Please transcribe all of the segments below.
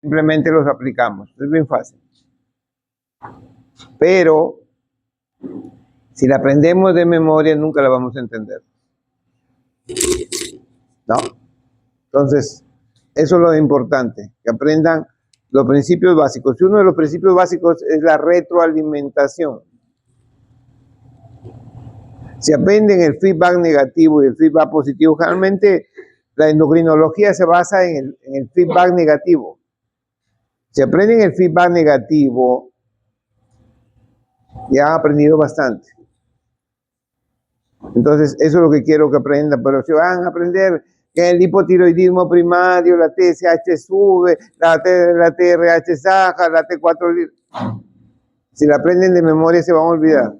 simplemente los aplicamos. Es bien fácil. Pero si la aprendemos de memoria, nunca la vamos a entender. ¿No? Entonces, eso es lo importante, que aprendan los principios básicos. Y uno de los principios básicos es la retroalimentación. Si aprenden el feedback negativo y el feedback positivo, generalmente la endocrinología se basa en el feedback negativo. Si aprenden el feedback negativo, ya han aprendido bastante. Entonces, eso es lo que quiero que aprendan. Pero si van a aprender que el hipotiroidismo primario, la TSH sube, la TRH baja, la T4... Si la aprenden de memoria se van a olvidar.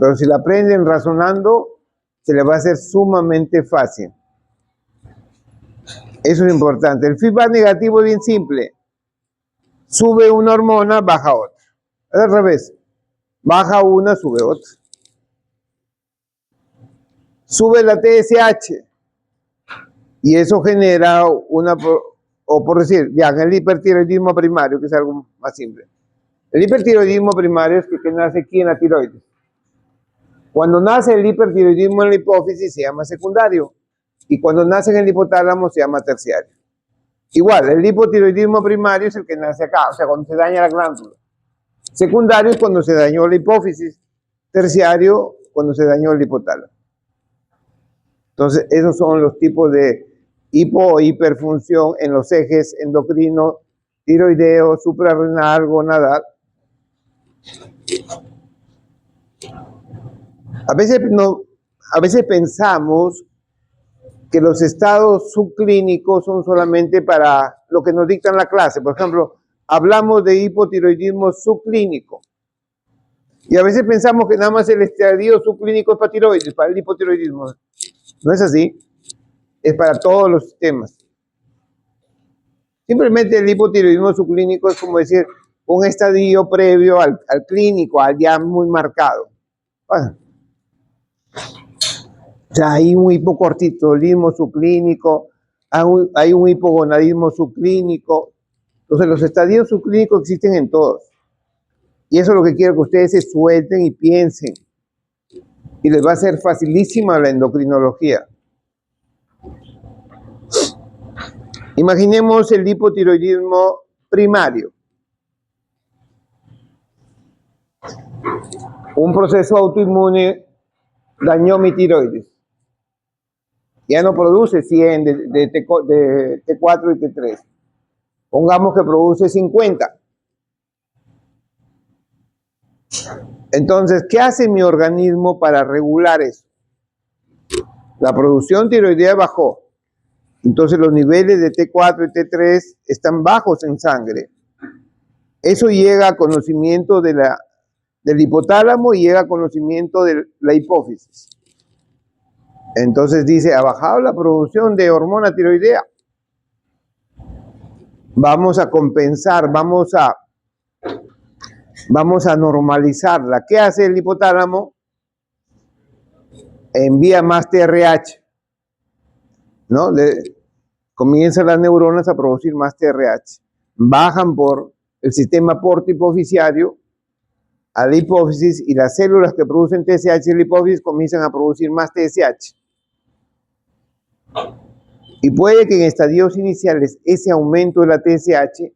Pero si la aprenden razonando, se les va a hacer sumamente fácil. Eso es importante. El feedback negativo es bien simple. Sube una hormona, baja otra. Es al revés. Baja una, sube otra. Sube la TSH. Y eso genera una, o por decir, ya, el hipertiroidismo primario, que es algo más simple. El hipertiroidismo primario es que nace aquí en la tiroides. Cuando nace el hipertiroidismo en la hipófisis se llama secundario. Y cuando nace en el hipotálamo se llama terciario. Igual, el hipotiroidismo primario es el que nace acá, o sea, cuando se daña la glándula. Secundario es cuando se dañó la hipófisis. Terciario, cuando se dañó el hipotálamo. Entonces, esos son los tipos de hipo o hiperfunción en los ejes endocrino, tiroideo, suprarrenal, gonadal. A veces pensamos que los estados subclínicos son solamente para lo que nos dictan la clase. Por ejemplo, hablamos de hipotiroidismo subclínico. Y a veces pensamos que nada más el estadio subclínico es para tiroides, para el hipotiroidismo. No es así. Es para todos los sistemas. Simplemente el hipotiroidismo subclínico es como decir un estadio previo al clínico, al ya muy marcado. Bueno. O sea, hay un hipocortisolismo subclínico, hay un hipogonadismo subclínico. Entonces, los estadios subclínicos existen en todos. Y eso es lo que quiero que ustedes se suelten y piensen. Y les va a ser facilísima la endocrinología. Imaginemos el hipotiroidismo primario. Un proceso autoinmune dañó mi tiroides. Ya no produce 100 de T4 y T3. Pongamos que produce 50. Entonces, ¿qué hace mi organismo para regular eso? La producción tiroidea bajó. Entonces, los niveles de T4 y T3 están bajos en sangre. Eso llega a conocimiento del hipotálamo y llega a conocimiento de la hipófisis. Entonces dice, ha bajado la producción de hormona tiroidea. Vamos a compensar, vamos a normalizarla. ¿Qué hace el hipotálamo? Envía más TRH, ¿no? Comienzan las neuronas a producir más TRH. Bajan por el sistema portohipofisiario a la hipófisis y las células que producen TSH en la hipófisis comienzan a producir más TSH. Y puede que en estadios iniciales ese aumento de la TSH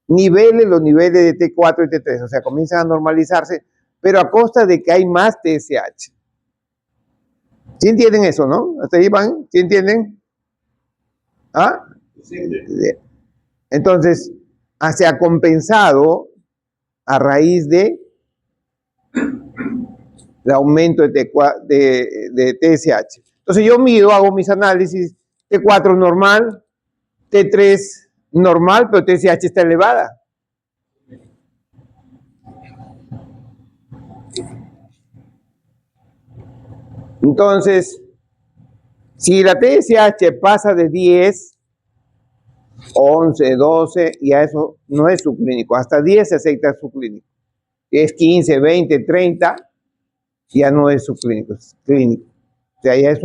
nivele los niveles de T4 y T3, o sea, comienzan a normalizarse, pero a costa de que hay más TSH. ¿Sí entienden eso, no? ¿Hasta ahí van? ¿Sí entienden? ¿Ah? Sí. Entonces, se ha compensado a raíz de el aumento de TSH. Entonces yo mido, hago mis análisis, T4 normal, T3 normal, pero TSH está elevada. Entonces, si la TSH pasa de 10, 11, 12, ya eso no es subclínico. Hasta 10 se acepta subclínico. Si es 15, 20, 30, ya no es subclínico, es clínico. O sea, ya es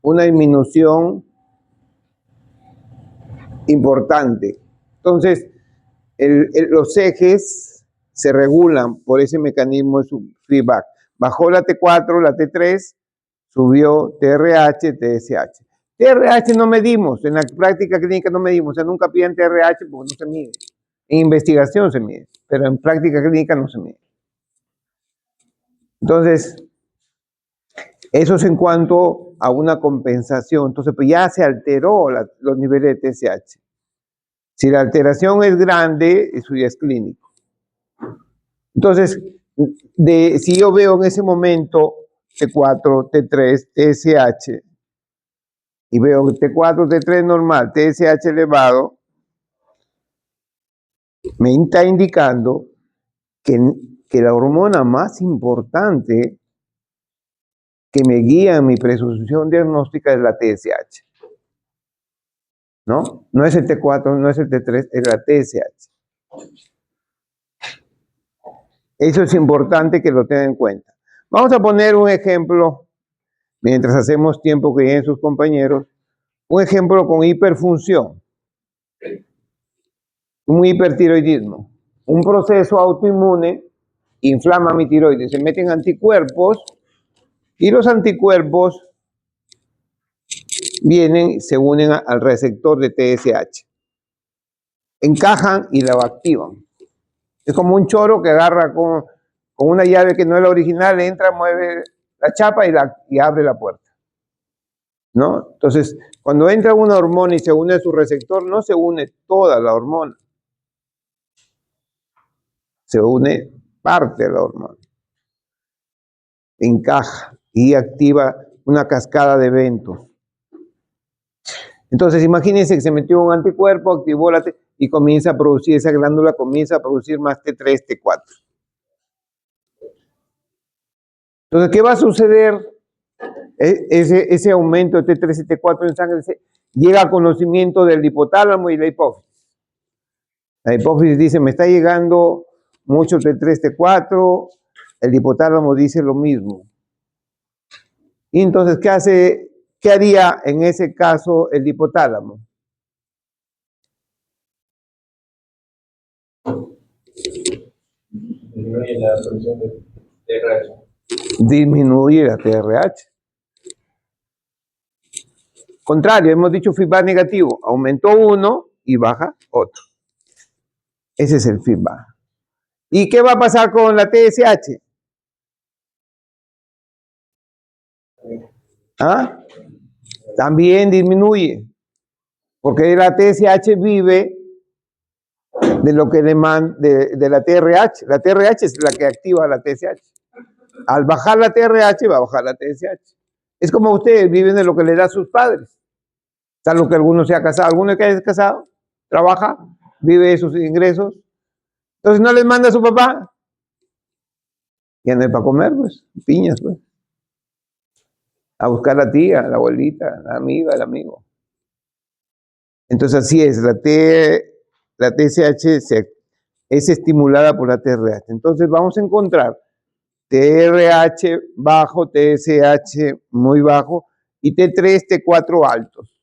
una disminución importante. Entonces, los ejes se regulan por ese mecanismo de su feedback. Bajó la T4, la T3, subió TRH, TSH. TRH no medimos, en la práctica clínica no medimos, o sea, nunca piden TRH porque no se mide. En investigación se mide, pero en práctica clínica no se mide. Entonces, eso es en cuanto a una compensación. Entonces, pues ya se alteró los niveles de TSH. Si la alteración es grande, eso ya es clínico. Entonces, si yo veo en ese momento T4, T3, TSH, y veo T4, T3 normal, TSH elevado, me está indicando que la hormona más importante que me guía en mi presunción diagnóstica es la TSH. ¿No? No es el T4, no es el T3, es la TSH. Eso es importante que lo tengan en cuenta. Vamos a poner un ejemplo, mientras hacemos tiempo que lleguen sus compañeros, un ejemplo con hiperfunción, un hipertiroidismo. Un proceso autoinmune inflama mi tiroides, se meten anticuerpos y los anticuerpos vienen, se unen al receptor de TSH. Encajan y lo activan. Es como un choro que agarra con una llave que no es la original, entra, mueve la chapa y abre la puerta. ¿No? Entonces, cuando entra una hormona y se une a su receptor, no se une toda la hormona. Se une parte de la hormona. Encaja y activa una cascada de eventos. Entonces, imagínense que se metió un anticuerpo, activó la T y comienza a producir, esa glándula comienza a producir más T3, T4. Entonces, ¿qué va a suceder? Ese aumento de T3 y T4 en sangre llega a conocimiento del hipotálamo y la hipófisis. La hipófisis dice, me está llegando mucho T3, T4, el hipotálamo dice lo mismo. Y entonces, ¿qué haría en ese caso el hipotálamo? Disminuye la producción de TRH. Disminuye la TRH. Contrario, hemos dicho feedback negativo, aumentó uno y baja otro. Ese es el feedback. ¿Y qué va a pasar con la TSH? ¿Ah? También disminuye, porque la TSH vive de lo que demanda de la TRH. La TRH es la que activa la TSH. Al bajar la TRH va a bajar la TSH. Es como ustedes viven de lo que le da a sus padres. Salvo que alguno se ha casado. Alguno que haya casado, trabaja, vive de sus ingresos. Entonces no les manda a su papá. Ya no hay para comer, pues, piñas, pues. A buscar a la tía, a la abuelita, a la amiga, al amigo. Entonces así es, la TSH es estimulada por la TRH. Entonces vamos a encontrar TRH bajo, TSH muy bajo y T3, T4 altos.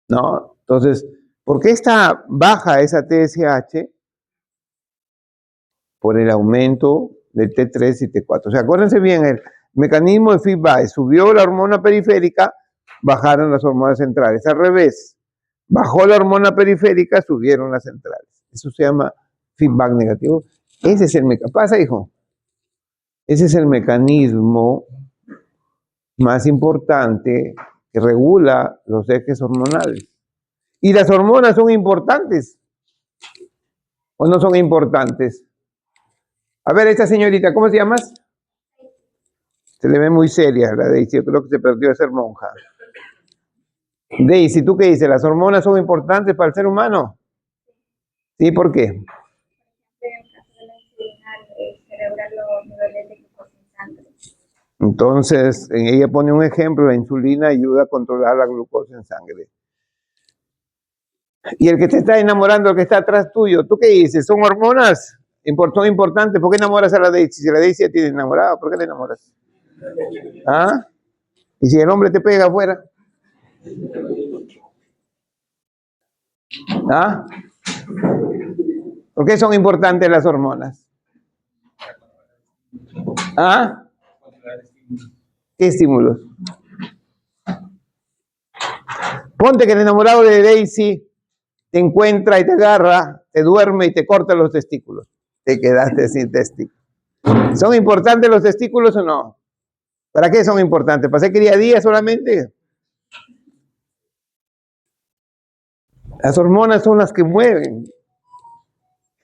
¿No? Entonces, ¿por qué está baja esa TSH? Por el aumento del T3 y T4. O sea, acuérdense bien, el mecanismo de feedback, subió la hormona periférica, bajaron las hormonas centrales. Al revés, bajó la hormona periférica, subieron las centrales. Eso se llama feedback negativo. Ese es el mecanismo. ¿Pasa, hijo? Ese es el mecanismo más importante que regula los ejes hormonales. ¿Y las hormonas son importantes? ¿O no son importantes? A ver, esta señorita, ¿cómo se llama? Se le ve muy seria la Daisy. Yo creo que se perdió de ser monja. Daisy, ¿tú qué dices? ¿Las hormonas son importantes para el ser humano? ¿Sí? ¿Por qué? En el caso de la insulina, celebra los niveles de glucosa en sangre. Entonces, ella pone un ejemplo, la insulina ayuda a controlar la glucosa en sangre. Y el que te está enamorando, el que está atrás tuyo, ¿tú qué dices? ¿Son hormonas? ¿Son importantes? ¿Por qué enamoras a la Daisy? Si la Daisy ya tiene enamorado, ¿por qué la enamoras? ¿Ah? ¿Y si el hombre te pega afuera? ¿Ah? ¿Por qué son importantes las hormonas? ¿Ah? ¿Qué estímulos? Ponte que el enamorado de Daisy te encuentra y te agarra, te duerme y te corta los testículos. Te quedaste sin testículos. ¿Son importantes los testículos o no? ¿Para qué son importantes? ¿Para hacer día a día solamente? Las hormonas son las que mueven.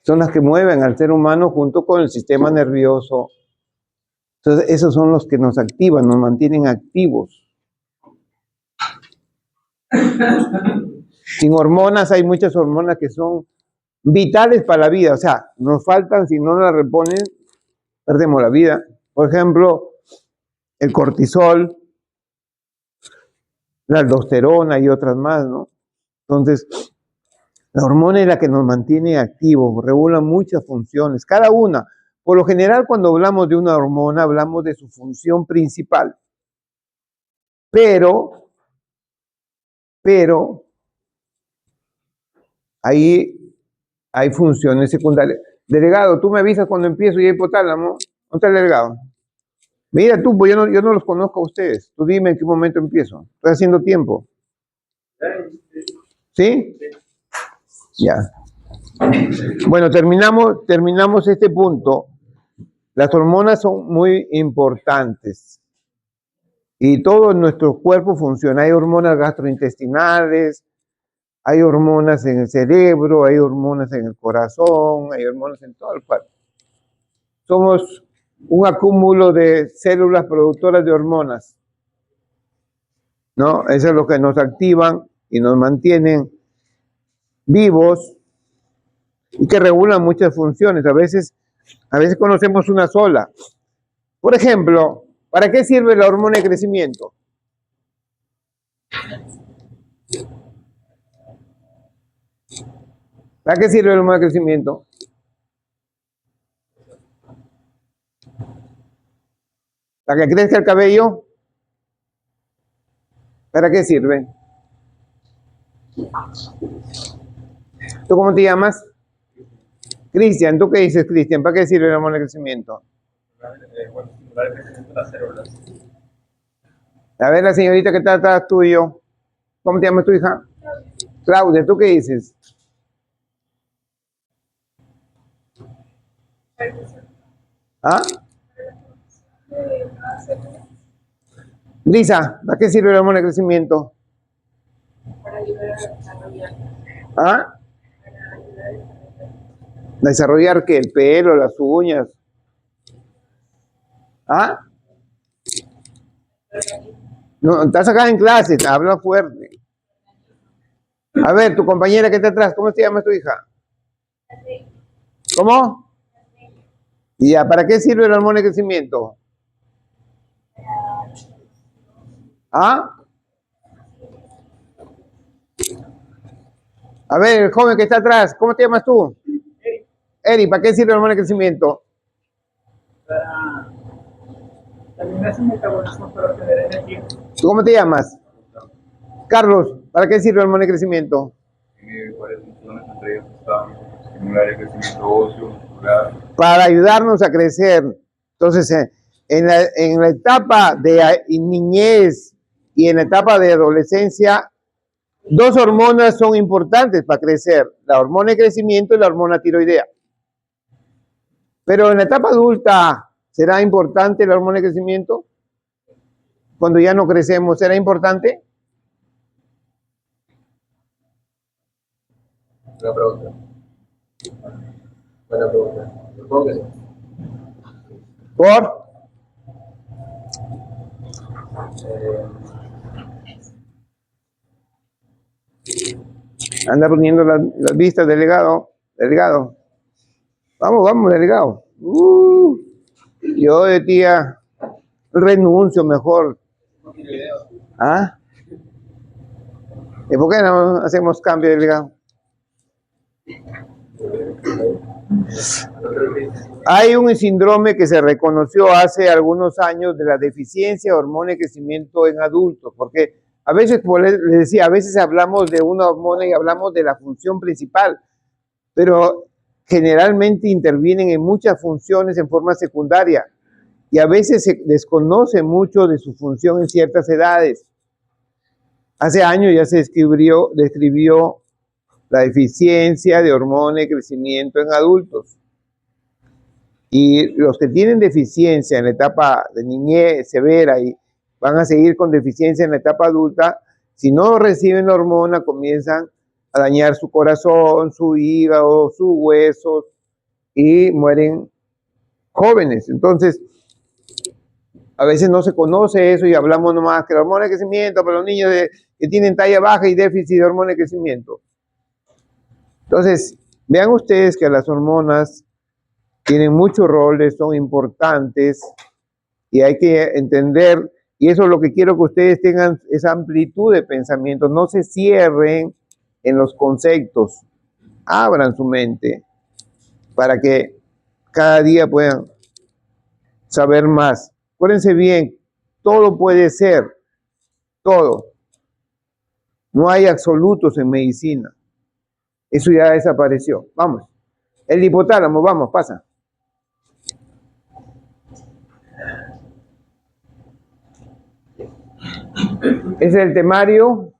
Son las que mueven al ser humano junto con el sistema nervioso. Entonces, esos son los que nos activan, nos mantienen activos. Sin hormonas, hay muchas hormonas que son vitales para la vida. O sea, nos faltan, si no las reponen, perdemos la vida. Por ejemplo, el cortisol, la aldosterona y otras más, ¿no? Entonces, la hormona es la que nos mantiene activos, regula muchas funciones, cada una. Por lo general, cuando hablamos de una hormona, hablamos de su función principal. Pero, ahí hay funciones secundarias. Delegado, tú me avisas cuando empiezo y hay hipotálamo. ¿Dónde está el delegado? Mira tú, pues yo no los conozco a ustedes. Tú dime en qué momento empiezo. Estoy haciendo tiempo. ¿Sí? Ya. Bueno, terminamos este punto. Las hormonas son muy importantes. Y todo en nuestro cuerpo funciona. Hay hormonas gastrointestinales, hay hormonas en el cerebro, hay hormonas en el corazón, hay hormonas en todo el cuerpo. Somos un acúmulo de células productoras de hormonas, ¿no? Eso es lo que nos activan y nos mantienen vivos y que regulan muchas funciones. A veces conocemos una sola. Por ejemplo, ¿para qué sirve la hormona de crecimiento? ¿Para qué sirve la hormona de crecimiento? ¿Para que crezca el cabello? ¿Para qué sirve? ¿Tú cómo te llamas? Cristian, ¿tú qué dices, Cristian? ¿Para qué sirve la hormona de crecimiento? Bueno, estimular el crecimiento de las células. A ver, la señorita que está atrás tuyo. ¿Cómo te llamas tu hija? Claudia, ¿tú qué dices? ¿Ah? Lisa, ¿para qué sirve la hormona de crecimiento? Para ayudar a desarrollar. ¿Ah? ¿Desarrollar qué? ¿El pelo, las uñas? ¿Ah? No, estás acá en clase, habla fuerte. A ver, tu compañera que está atrás, ¿cómo se llama tu hija? ¿Cómo? ¿Y ya, para qué sirve la hormona de crecimiento? ¿Ah? A ver, el joven que está atrás, ¿cómo te llamas tú? Eri, ¿para qué sirve la hormona de crecimiento? Para terminar su metabolismo para obtener energía. ¿Tú cómo te llamas? Carlos, ¿para qué sirve la hormona de crecimiento? Tiene varias funciones, entre ellas está estimular el crecimiento óseo, muscular. Para ayudarnos a crecer. Entonces, en la etapa de niñez y en la etapa de adolescencia, dos hormonas son importantes para crecer, la hormona de crecimiento y la hormona tiroidea. Pero en la etapa adulta, ¿será importante la hormona de crecimiento? Cuando ya no crecemos, ¿será importante? Buena pregunta. Buena pregunta. Supongo que sí. ¿Por? Anda poniendo las vistas, delegado. Delegado. Vamos, delegado. Yo de tía renuncio mejor. ¿Ah? ¿Y por qué no hacemos cambio, delegado? Hay un síndrome que se reconoció hace algunos años de la deficiencia de hormona de crecimiento en adultos, porque A veces, como les decía, a veces hablamos de una hormona y hablamos de la función principal, pero generalmente intervienen en muchas funciones en forma secundaria y a veces se desconoce mucho de su función en ciertas edades. Hace años ya se describió la deficiencia de hormona de crecimiento en adultos. Y los que tienen deficiencia en la etapa de niñez severa y van a seguir con deficiencia en la etapa adulta, si no reciben la hormona, comienzan a dañar su corazón, su hígado, sus huesos y mueren jóvenes. Entonces, a veces no se conoce eso y hablamos nomás que la hormona de crecimiento para los niños que tienen talla baja y déficit de hormona de crecimiento. Entonces, vean ustedes que las hormonas tienen muchos roles, son importantes y hay que entender, y eso es lo que quiero que ustedes tengan, esa amplitud de pensamiento, no se cierren en los conceptos, abran su mente para que cada día puedan saber más. Acuérdense bien, todo puede ser, todo. No hay absolutos en medicina. Eso ya desapareció. Vamos. El hipotálamo, vamos, pasa. Ese es el temario.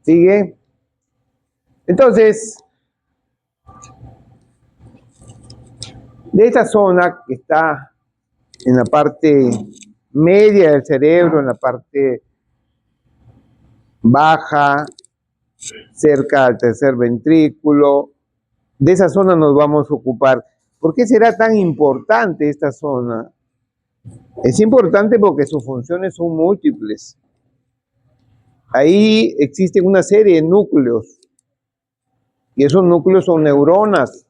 Sigue. Entonces, de esta zona que está en la parte media del cerebro, en la parte baja, cerca al tercer ventrículo, de esa zona nos vamos a ocupar. ¿Por qué será tan importante esta zona? Es importante porque sus funciones son múltiples. Ahí existen una serie de núcleos, y esos núcleos son neuronas,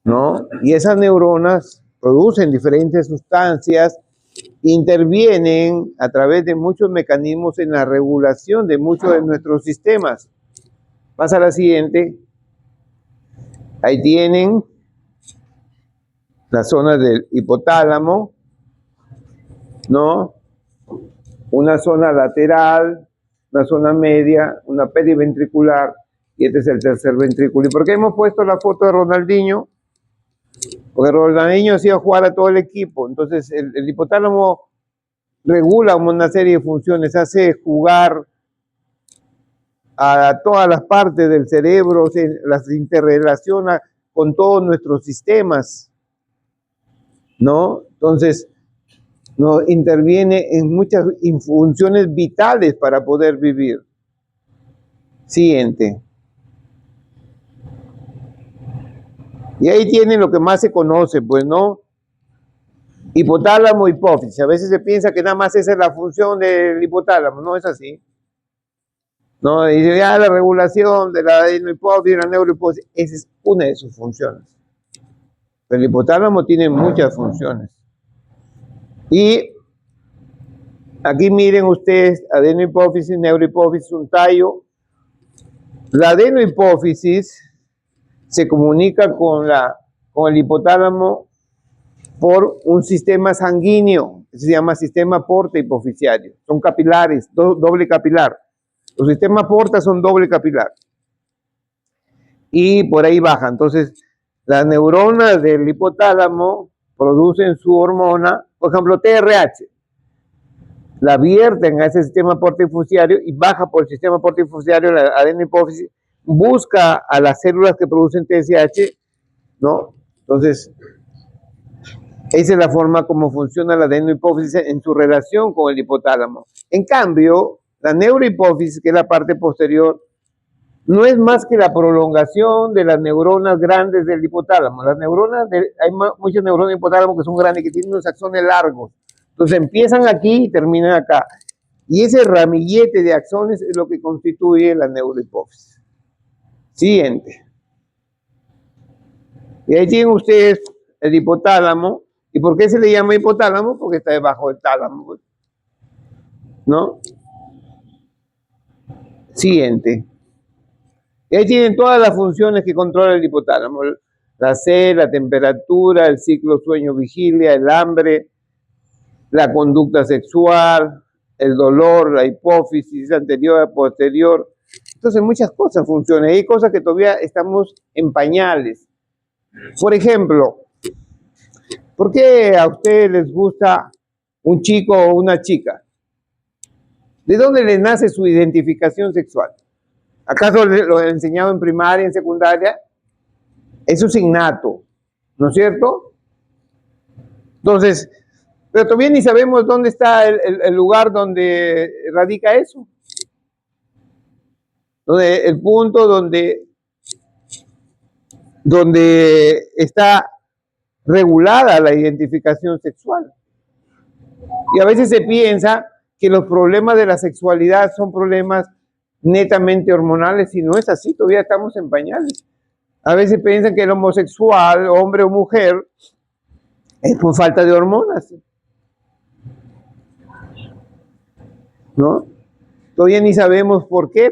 ¿no? Y esas neuronas producen diferentes sustancias, intervienen a través de muchos mecanismos en la regulación de muchos de nuestros sistemas. Pasa a la siguiente. Ahí tienen la zona del hipotálamo, ¿no? Una zona lateral, una zona media, una periventricular, y este es el tercer ventrículo. ¿Y por qué hemos puesto la foto de Ronaldinho? Porque Ronaldinho hacía jugar a todo el equipo. Entonces el hipotálamo regula una serie de funciones, hace jugar a todas las partes del cerebro, las interrelaciona con todos nuestros sistemas, ¿no? Entonces, nos interviene en muchas funciones vitales para poder vivir. Siguiente. Y ahí tienen lo que más se conoce, pues, ¿no? Hipotálamo, hipófisis. A veces se piensa que nada más esa es la función del hipotálamo, no es así. No, dice ya la regulación de la adenohipófisis, la neurohipófisis, esa es una de sus funciones. Pero el hipotálamo tiene muchas funciones. Y aquí miren ustedes, adenohipófisis, neurohipófisis, un tallo. La adenohipófisis se comunica con el hipotálamo por un sistema sanguíneo, que se llama sistema porta hipofisiario. Son capilares, doble capilar. Los sistemas porta son doble capilar. Y por ahí baja. Entonces, las neuronas del hipotálamo producen su hormona, por ejemplo, TRH. La vierten a ese sistema porta hipofisiario y baja por el sistema porta hipofisiario, la adenohipófisis, busca a las células que producen TSH, ¿no? Entonces, esa es la forma como funciona la adenohipófisis en su relación con el hipotálamo. En cambio, la neurohipófisis, que es la parte posterior, no es más que la prolongación de las neuronas grandes del hipotálamo. Las neuronas, hay muchas neuronas del hipotálamo que son grandes, que tienen unos axones largos. Entonces empiezan aquí y terminan acá. Y ese ramillete de axones es lo que constituye la neurohipófisis. Siguiente. Y ahí tienen ustedes el hipotálamo. ¿Y por qué se le llama hipotálamo? Porque está debajo del tálamo, ¿no? Siguiente. Y ahí tienen todas las funciones que controla el hipotálamo. La sed, la temperatura, el ciclo sueño-vigilia, el hambre, la conducta sexual, el dolor, la hipófisis anterior a posterior. Entonces muchas cosas funcionan. Hay cosas que todavía estamos en pañales. Por ejemplo, ¿por qué a ustedes les gusta un chico o una chica? ¿De dónde les nace su identificación sexual? ¿Acaso lo he enseñado en primaria, en secundaria? Eso es innato, ¿no es cierto? Entonces, pero todavía ni sabemos dónde está el lugar donde radica eso. El punto donde está regulada la identificación sexual. Y a veces se piensa que los problemas de la sexualidad son problemas netamente hormonales, y no es así, todavía estamos en pañales. A veces piensan que el homosexual, hombre o mujer, es por falta de hormonas, ¿no? Todavía ni sabemos por qué.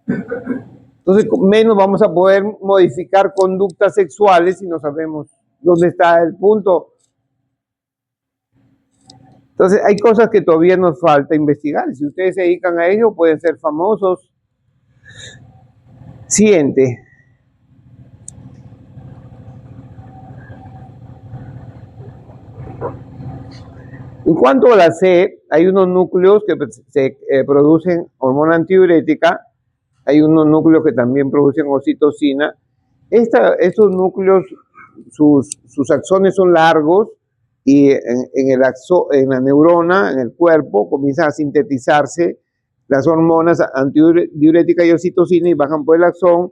Entonces, menos vamos a poder modificar conductas sexuales si no sabemos dónde está el punto. Entonces, hay cosas que todavía nos falta investigar. Si ustedes se dedican a ello, pueden ser famosos. Siguiente. En cuanto a la C, hay unos núcleos que se producen hormona antidiurética, hay unos núcleos que también producen oxitocina. Estos núcleos, sus axones son largos y en la neurona, en el cuerpo, comienzan a sintetizarse las hormonas antidiurética y oxitocina y bajan por el axón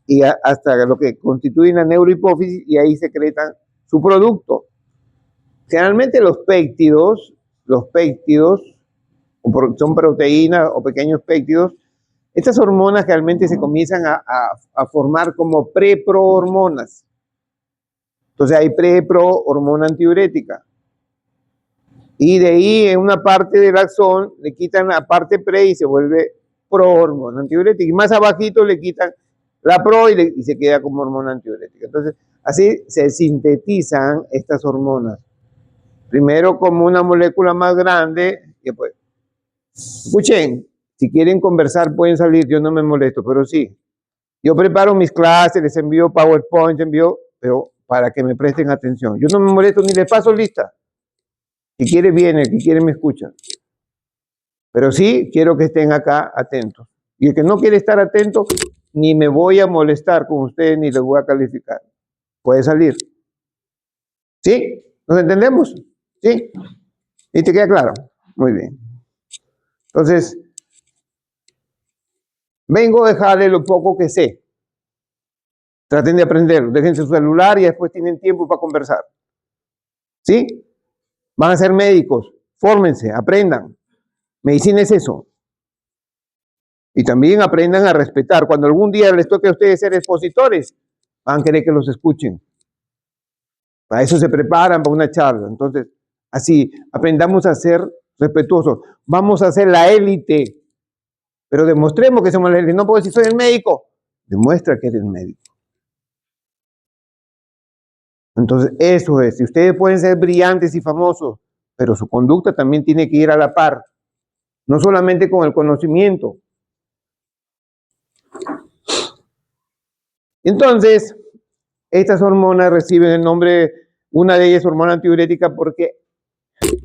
y hasta lo que constituye la neurohipófisis, y ahí secretan su producto. Generalmente los péptidos son proteínas o pequeños péptidos. Estas hormonas realmente se comienzan a formar como preprohormonas. Entonces hay hormona antidiurética. Y de ahí en una parte del axón le quitan la parte pre y se vuelve prohormona antidiurética. Y más abajito le quitan la pro y se queda como hormona antidiurética. Entonces así se sintetizan estas hormonas. Primero como una molécula más grande y después. Escuchen, si quieren conversar pueden salir, yo no me molesto, pero sí. Yo preparo mis clases, les envío PowerPoint, pero para que me presten atención. Yo no me molesto ni les paso lista. Si quiere viene, el que quiere me escucha. Pero sí quiero que estén acá atentos. Y el que no quiere estar atento, ni me voy a molestar con ustedes ni les voy a calificar. Puede salir. ¿Sí? ¿Nos entendemos? ¿Sí? ¿Y te queda claro? Muy bien. Entonces, vengo a dejarle lo poco que sé. Traten de aprenderlo. Dejen su celular y después tienen tiempo para conversar. ¿Sí? Van a ser médicos. Fórmense, aprendan. Medicina es eso. Y también aprendan a respetar. Cuando algún día les toque a ustedes ser expositores, van a querer que los escuchen. Para eso se preparan para una charla. Entonces, así, aprendamos a ser respetuosos. Vamos a ser la élite. Pero demostremos que somos la élite. No puedo decir soy el médico. Demuestra que eres médico. Entonces, eso es. Si ustedes pueden ser brillantes y famosos, pero su conducta también tiene que ir a la par. No solamente con el conocimiento. Entonces, estas hormonas reciben el nombre, una de ellas es hormona antidiurética porque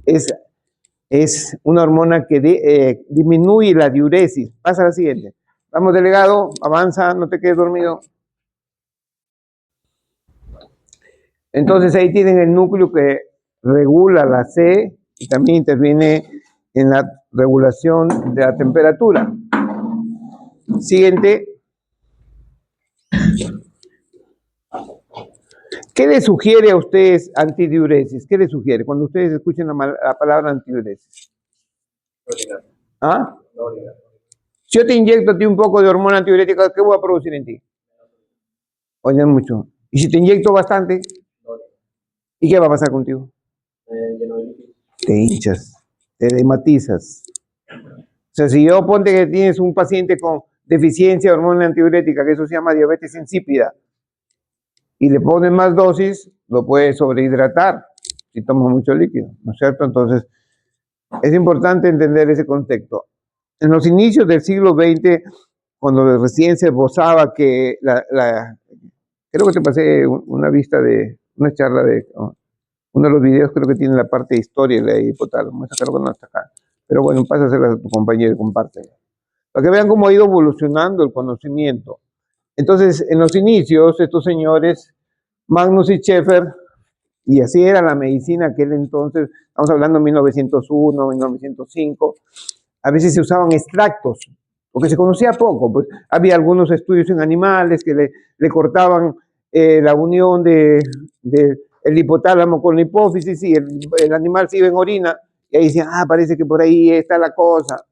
es una hormona que disminuye la diuresis. Pasa a la siguiente. Vamos, delegado, avanza, no te quedes dormido. Entonces ahí tienen el núcleo que regula la C y también interviene en la regulación de la temperatura. Siguiente. ¿Qué les sugiere a ustedes antidiuresis? ¿Qué les sugiere cuando ustedes escuchen la palabra antidiuresis? ¿Ah? Si yo te inyecto a ti un poco de hormona antidiurética, ¿qué voy a producir en ti? Oye, mucho. ¿Y si te inyecto bastante? ¿Y qué va a pasar contigo? Te hinchas, te dermatizas. O sea, si yo ponte que tienes un paciente con deficiencia de hormona antidiurética, que eso se llama diabetes insípida, y le pones más dosis, lo puedes sobrehidratar si tomas mucho líquido, ¿no es cierto? Entonces, Es importante entender ese contexto. En los inicios del siglo XX, cuando recién se esbozaba que creo que te pasé una vista de una charla de uno de los videos, creo que tiene la parte de historia de la hipotálamo, esa creo que no está acá. Pero bueno, pásasela a tu compañero y compártela. Para que vean cómo ha ido evolucionando el conocimiento. Entonces, en los inicios, estos señores, Magnus y Schaeffer, y así era la medicina aquel entonces, estamos hablando de 1901, 1905, a veces se usaban extractos, porque se conocía poco, pues había algunos estudios en animales que le cortaban la unión del hipotálamo con la hipófisis y el animal se iba en orina, y ahí decían, parece que por ahí está la cosa,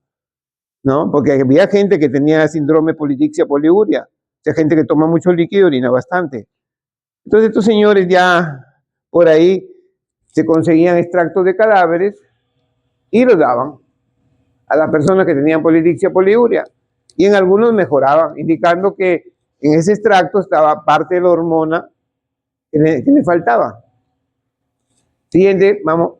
¿no? Porque había gente que tenía síndrome polidixia poliuria, o sea, gente que toma mucho líquido y orina bastante. Entonces estos señores ya por ahí se conseguían extractos de cadáveres y los daban a las personas que tenían polidixia poliuria, y en algunos mejoraban, indicando que en ese extracto estaba parte de la hormona que le faltaba. Siguiente, vamos.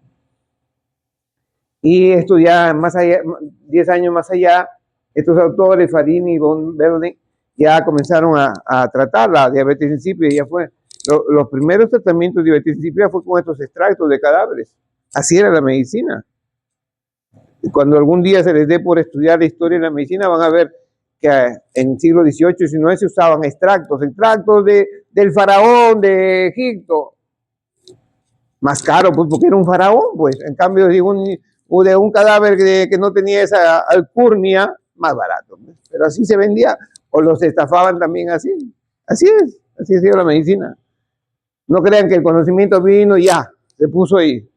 Y esto ya más allá, 10 años más allá, estos autores, Farini y von Berling, ya comenzaron a tratar la diabetes insípida. Ya fue, los primeros tratamientos de diabetes insípida fue con estos extractos de cadáveres. Así era la medicina. Y cuando algún día se les dé por estudiar la historia de la medicina, van a ver que en el siglo XVIII y XIX se usaban extractos del faraón de Egipto. Más caro, pues, porque era un faraón, pues. En cambio, de un cadáver que no tenía esa alcurnia, más barato. Pues. Pero así se vendía, o los estafaban también así. Así ha sido la medicina. No crean que el conocimiento vino y ya, se puso ahí.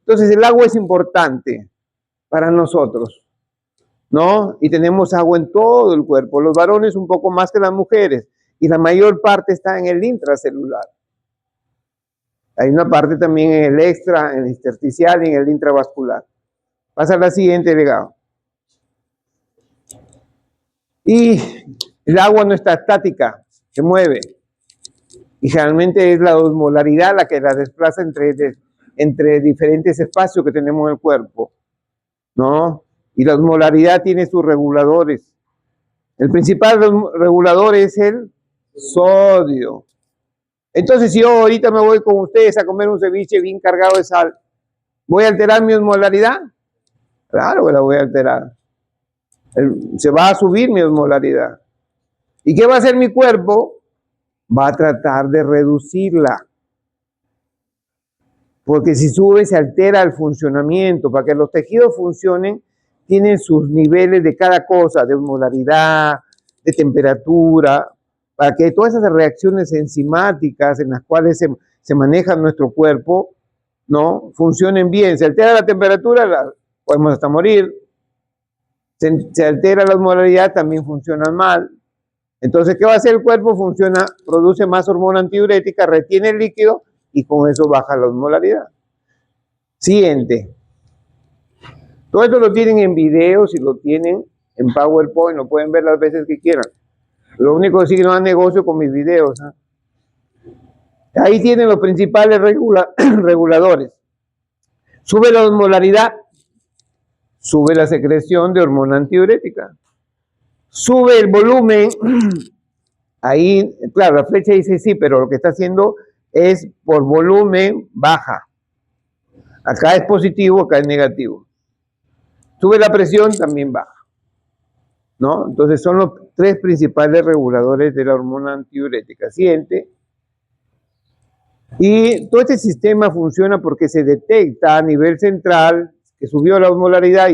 Entonces, el agua es importante para nosotros, ¿no? Y tenemos agua en todo el cuerpo. Los varones un poco más que las mujeres, y la mayor parte está en el intracelular. Hay una parte también en el extra, en el intersticial y en el intravascular. Pasa a la siguiente, legado. Y el agua no está estática, se mueve. Y generalmente es la osmolaridad la que la desplaza entre diferentes espacios que tenemos en el cuerpo, ¿no? Y la osmolaridad tiene sus reguladores. El principal regulador es el sodio. Entonces, si yo ahorita me voy con ustedes a comer un ceviche bien cargado de sal, ¿voy a alterar mi osmolaridad? Claro que la voy a alterar. Se va a subir mi osmolaridad. ¿Y qué va a hacer mi cuerpo? Va a tratar de reducirla. Porque si sube, se altera el funcionamiento. Para que los tejidos funcionen, tienen sus niveles de cada cosa, de osmolaridad, de temperatura, para que todas esas reacciones enzimáticas en las cuales se maneja nuestro cuerpo, ¿no? Funcionen bien. Se altera la temperatura, podemos hasta morir. Se altera la osmolaridad, también funcionan mal. Entonces, ¿qué va a hacer el cuerpo? Produce más hormona antidiurética, retiene el líquido y con eso baja la osmolaridad. Siguiente. Todo esto lo tienen en videos y lo tienen en PowerPoint, lo pueden ver las veces que quieran. Lo único que sí que no dan negocio con mis videos. Ahí tienen los principales reguladores. Sube la osmolaridad, sube la secreción de hormona antidiurética. Sube el volumen, ahí, claro, la flecha dice sí, pero lo que está haciendo es por volumen baja. Acá es positivo, acá es negativo. Sube la presión, también baja, ¿no? Entonces son los tres principales reguladores de la hormona antidiurética. Siguiente. Y todo este sistema funciona porque se detecta a nivel central que subió la osmolaridad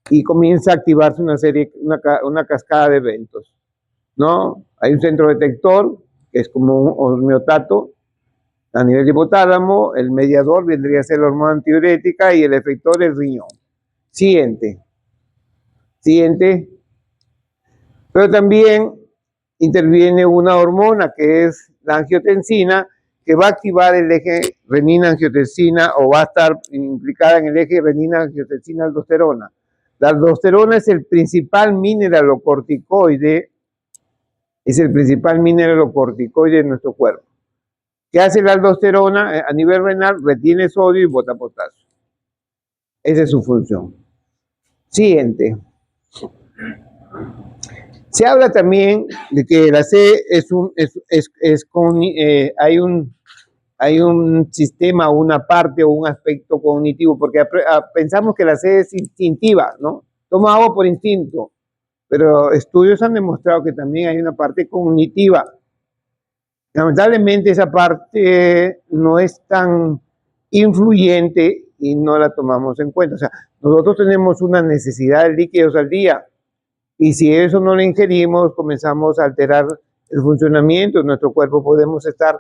y comienza a activarse una cascada de eventos, ¿no? Hay un centro detector, que es como un homeostato a nivel de hipotálamo, el mediador vendría a ser la hormona antidiurética y el efector el riñón. Siguiente. Pero también interviene una hormona que es la angiotensina, que va a activar el eje renina-angiotensina o va a estar implicada en el eje renina-angiotensina-aldosterona. La aldosterona es el principal mineralocorticoide, de nuestro cuerpo. ¿Qué hace la aldosterona? A nivel renal retiene sodio y bota potasio. Esa es su función. Siguiente. Se habla también de que la C hay un sistema, una parte o un aspecto cognitivo, porque pensamos que la C es instintiva, ¿no? Toma agua por instinto, pero estudios han demostrado que también hay una parte cognitiva. Lamentablemente esa parte no es tan influyente y no la tomamos en cuenta. O sea, nosotros tenemos una necesidad de líquidos al día y si eso no lo ingerimos, comenzamos a alterar el funcionamiento de nuestro cuerpo. Podemos estar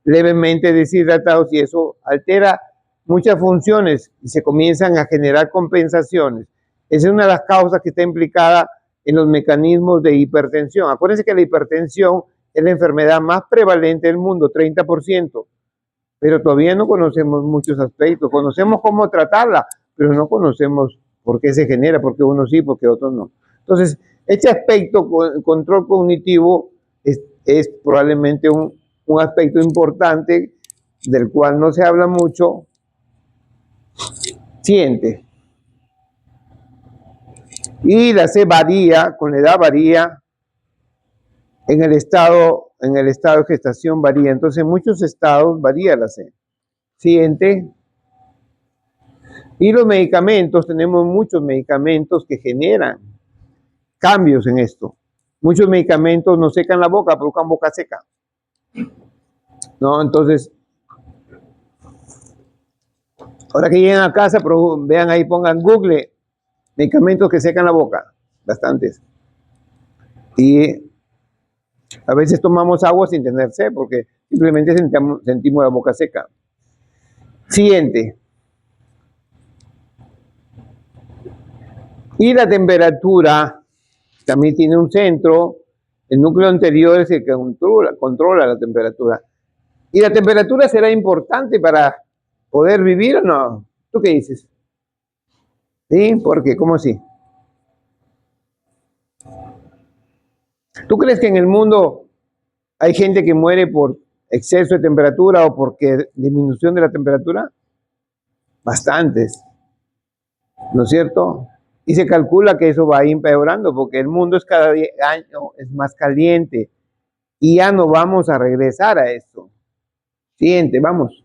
levemente deshidratados y eso altera muchas funciones y se comienzan a generar compensaciones. Esa es una de las causas que está implicada en los mecanismos de hipertensión. Acuérdense que la hipertensión es la enfermedad más prevalente del mundo, 30%, pero todavía no conocemos muchos aspectos. Conocemos cómo tratarla, pero no conocemos por qué se genera, porque unos sí, porque otros no. Entonces, este aspecto, control cognitivo, es probablemente un aspecto importante del cual no se habla mucho. Siguiente. Y la C varía, con la edad varía, en el estado de gestación varía. Entonces, en muchos estados varía la C. Siguiente. Y los medicamentos, tenemos muchos medicamentos que generan cambios en esto. Muchos medicamentos nos secan la boca, provocan boca seca. ¿No? Entonces, ahora que lleguen a casa, vean ahí, pongan Google, medicamentos que secan la boca, bastantes. Y a veces tomamos agua sin tener sed, porque simplemente sentimos la boca seca. Siguiente. Y la temperatura también tiene un centro. El núcleo anterior es el que controla la temperatura. ¿Y la temperatura será importante para poder vivir o no? ¿Tú qué dices? ¿Sí? ¿Por qué? ¿Cómo así? ¿Tú crees que en el mundo hay gente que muere por exceso de temperatura o por disminución de la temperatura? Bastantes, ¿no es cierto? Y se calcula que eso va a ir empeorando porque el mundo es cada año es más caliente y ya no vamos a regresar a esto. Siguiente, vamos.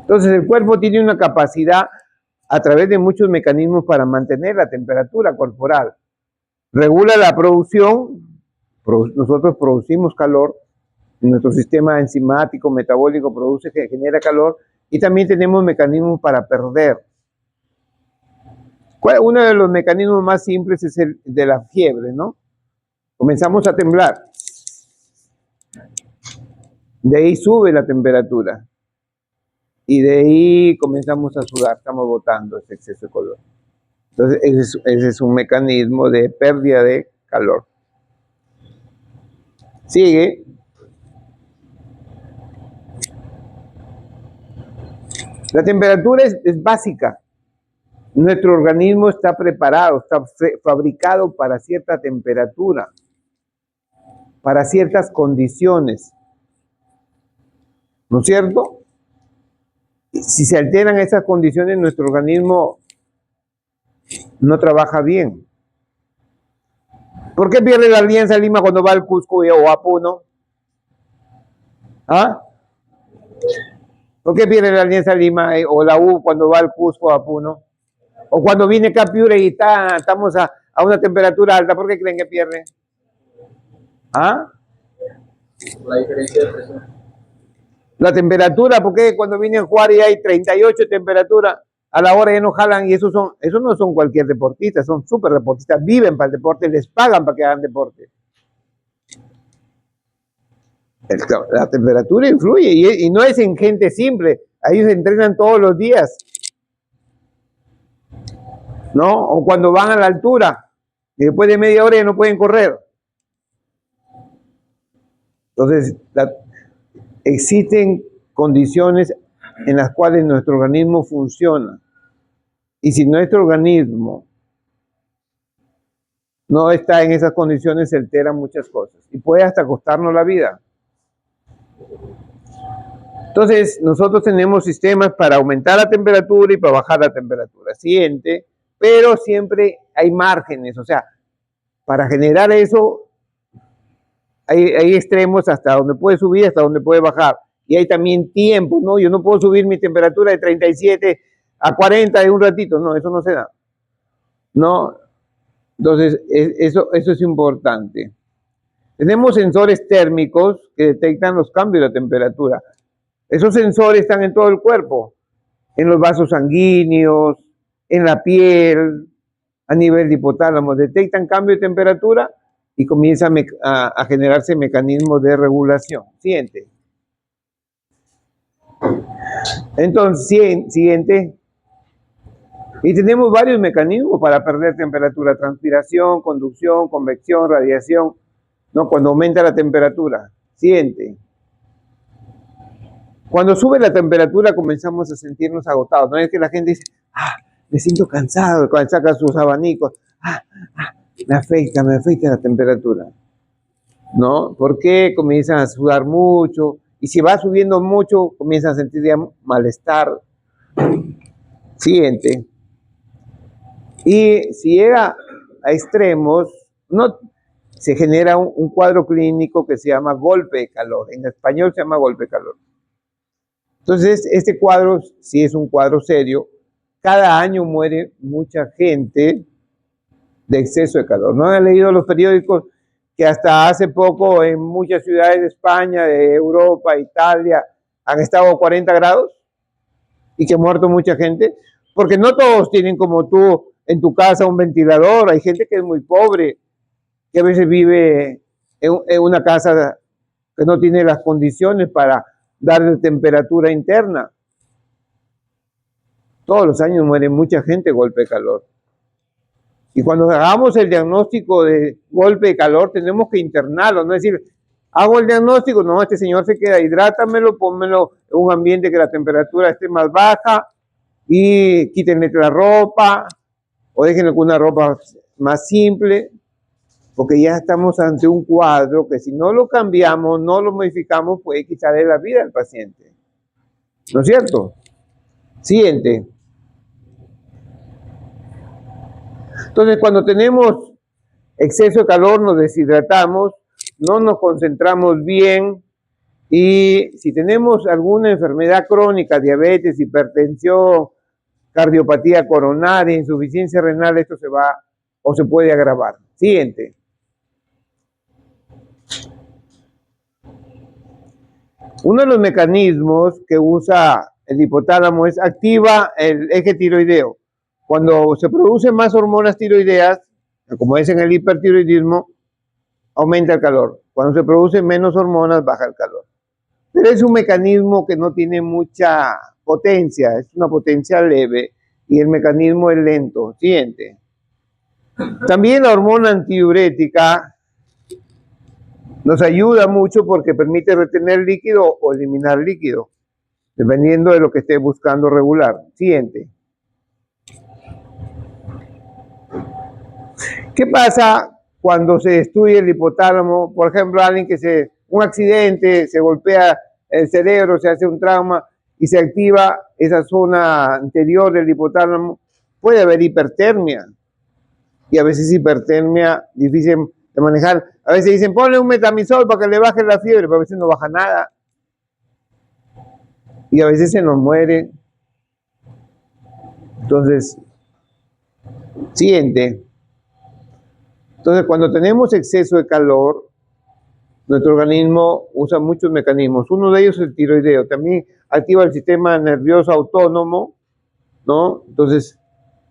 Entonces el cuerpo tiene una capacidad a través de muchos mecanismos para mantener la temperatura corporal. Regula la producción, nosotros producimos calor, nuestro sistema enzimático, metabólico genera calor y también tenemos mecanismos para perder. Uno de los mecanismos más simples es el de la fiebre, ¿no? Comenzamos a temblar. De ahí sube la temperatura. Y de ahí comenzamos a sudar, estamos botando ese exceso de calor. Entonces, ese es un mecanismo de pérdida de calor. Sigue. La temperatura es básica. Nuestro organismo está preparado, está fabricado para cierta temperatura, para ciertas condiciones. ¿No es cierto? Si se alteran esas condiciones, nuestro organismo no trabaja bien. ¿Por qué pierde la Alianza Lima cuando va al Cusco o a Puno? ¿Ah? ¿Por qué pierde la Alianza Lima o la U cuando va al Cusco o a Puno? O cuando viene acá a Piura y estamos a una temperatura alta, ¿por qué creen que pierde? ¿Ah? La diferencia de presión. La temperatura, porque cuando viene a jugar y hay 38 de temperatura, a la hora ya no jalan y esos no son cualquier deportista, son súper deportistas, viven para el deporte, les pagan para que hagan deporte. La temperatura influye y no es en gente simple, ellos entrenan todos los días, ¿no? O cuando van a la altura y después de media hora ya no pueden correr. Entonces, existen condiciones en las cuales nuestro organismo funciona. Y si nuestro organismo no está en esas condiciones, se alteran muchas cosas. Y puede hasta costarnos la vida. Entonces, nosotros tenemos sistemas para aumentar la temperatura y para bajar la temperatura. Siguiente, pero siempre hay márgenes, o sea, para generar eso hay extremos hasta donde puede subir, hasta donde puede bajar. Y hay también tiempo, ¿no? Yo no puedo subir mi temperatura de 37 a 40 en un ratito, no, eso no se da. ¿No? Entonces, eso es importante. Tenemos sensores térmicos que detectan los cambios de temperatura. Esos sensores están en todo el cuerpo, en los vasos sanguíneos, en la piel, a nivel de hipotálamo. Detectan cambio de temperatura y comienzan a generarse mecanismos de regulación. Siguiente. Entonces, siguiente. Y tenemos varios mecanismos para perder temperatura: transpiración, conducción, convección, radiación, ¿no? Cuando aumenta la temperatura. Siguiente. Cuando sube la temperatura comenzamos a sentirnos agotados. No es que la gente dice, me siento cansado, cuando saca sus abanicos, me afecta la temperatura. ¿No? Porque comienzan a sudar mucho, y si va subiendo mucho, comienzan a sentir ya malestar. Siguiente. Y si llega a extremos, no, se genera un cuadro clínico que se llama golpe de calor. En español se llama golpe de calor. Entonces, este cuadro, si es un cuadro serio, cada año muere mucha gente de exceso de calor. ¿No han leído los periódicos que hasta hace poco en muchas ciudades de España, de Europa, Italia, han estado a 40 grados y que ha muerto mucha gente? Porque no todos tienen como tú en tu casa un ventilador. Hay gente que es muy pobre, que a veces vive en una casa que no tiene las condiciones para darle temperatura interna. Todos los años muere mucha gente de golpe de calor. Y cuando hagamos el diagnóstico de golpe de calor, tenemos que internarlo, no es decir, hago el diagnóstico, no, este señor se queda, hidrátamelo, pónmelo en un ambiente que la temperatura esté más baja y quítenle la ropa o déjenle con una ropa más simple, porque ya estamos ante un cuadro que si no lo cambiamos, no lo modificamos, puede quitarle la vida al paciente. ¿No es cierto? Siguiente. Entonces, cuando tenemos exceso de calor, nos deshidratamos, no nos concentramos bien, y si tenemos alguna enfermedad crónica, diabetes, hipertensión, cardiopatía coronaria, insuficiencia renal, esto se va o se puede agravar. Siguiente. Uno de los mecanismos que usa el hipotálamo es activa el eje tiroideo. Cuando se producen más hormonas tiroideas, como es en el hipertiroidismo, aumenta el calor. Cuando se producen menos hormonas, baja el calor. Pero es un mecanismo que no tiene mucha potencia, es una potencia leve y el mecanismo es lento. Siguiente. También la hormona antidiurética nos ayuda mucho porque permite retener líquido o eliminar líquido, dependiendo de lo que esté buscando regular. Siguiente. ¿Qué pasa cuando se destruye el hipotálamo? Por ejemplo, alguien que un accidente, se golpea el cerebro, se hace un trauma y se activa esa zona anterior del hipotálamo, puede haber hipertermia. Y a veces hipertermia difícil de manejar. A veces dicen, ponle un metamizol para que le baje la fiebre, pero a veces no baja nada. Y a veces se nos muere. Entonces, siguiente. Entonces, cuando tenemos exceso de calor, nuestro organismo usa muchos mecanismos. Uno de ellos es el tiroideo. También activa el sistema nervioso autónomo, ¿no? Entonces,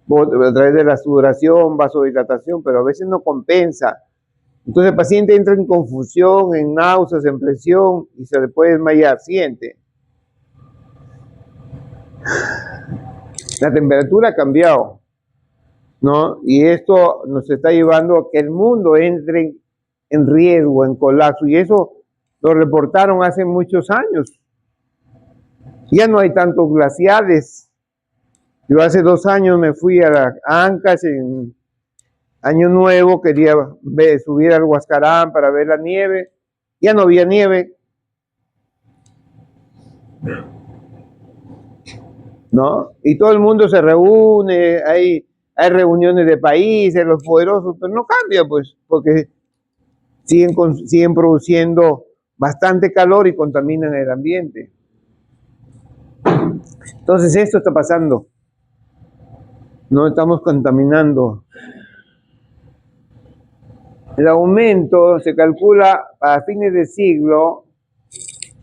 a través de la sudoración, vasodilatación, pero a veces no compensa. Entonces el paciente entra en confusión, en náuseas, en presión y se le puede desmayar. Siguiente. La temperatura ha cambiado, ¿no? Y esto nos está llevando a que el mundo entre en riesgo, en colapso, y eso lo reportaron hace muchos años. Ya no hay tantos glaciares. Yo hace 2 años me fui a Ancash en Año Nuevo, quería subir al Huascarán para ver la nieve. Ya no había nieve. ¿no? Y todo el mundo se reúne, hay reuniones de países, los poderosos, pero no cambia, pues, porque siguen produciendo bastante calor y contaminan el ambiente. Entonces esto está pasando. No estamos contaminando. El aumento se calcula para fines de siglo,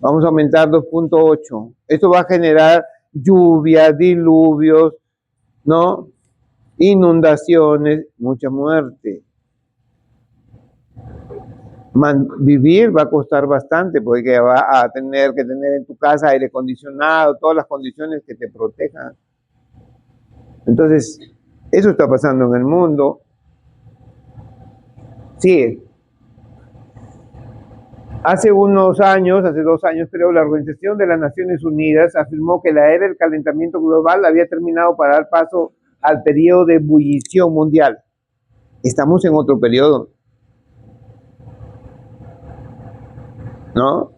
vamos a aumentar 2.8. Esto va a generar lluvias, diluvios, ¿no? Inundaciones, mucha muerte. Vivir va a costar bastante porque va a tener que tener en tu casa aire acondicionado, todas las condiciones que te protejan. Entonces, eso está pasando en el mundo. Sí. Hace 2 años creo, la Organización de las Naciones Unidas afirmó que la era del calentamiento global había terminado para dar paso al periodo de ebullición mundial. Estamos en otro periodo, ¿no?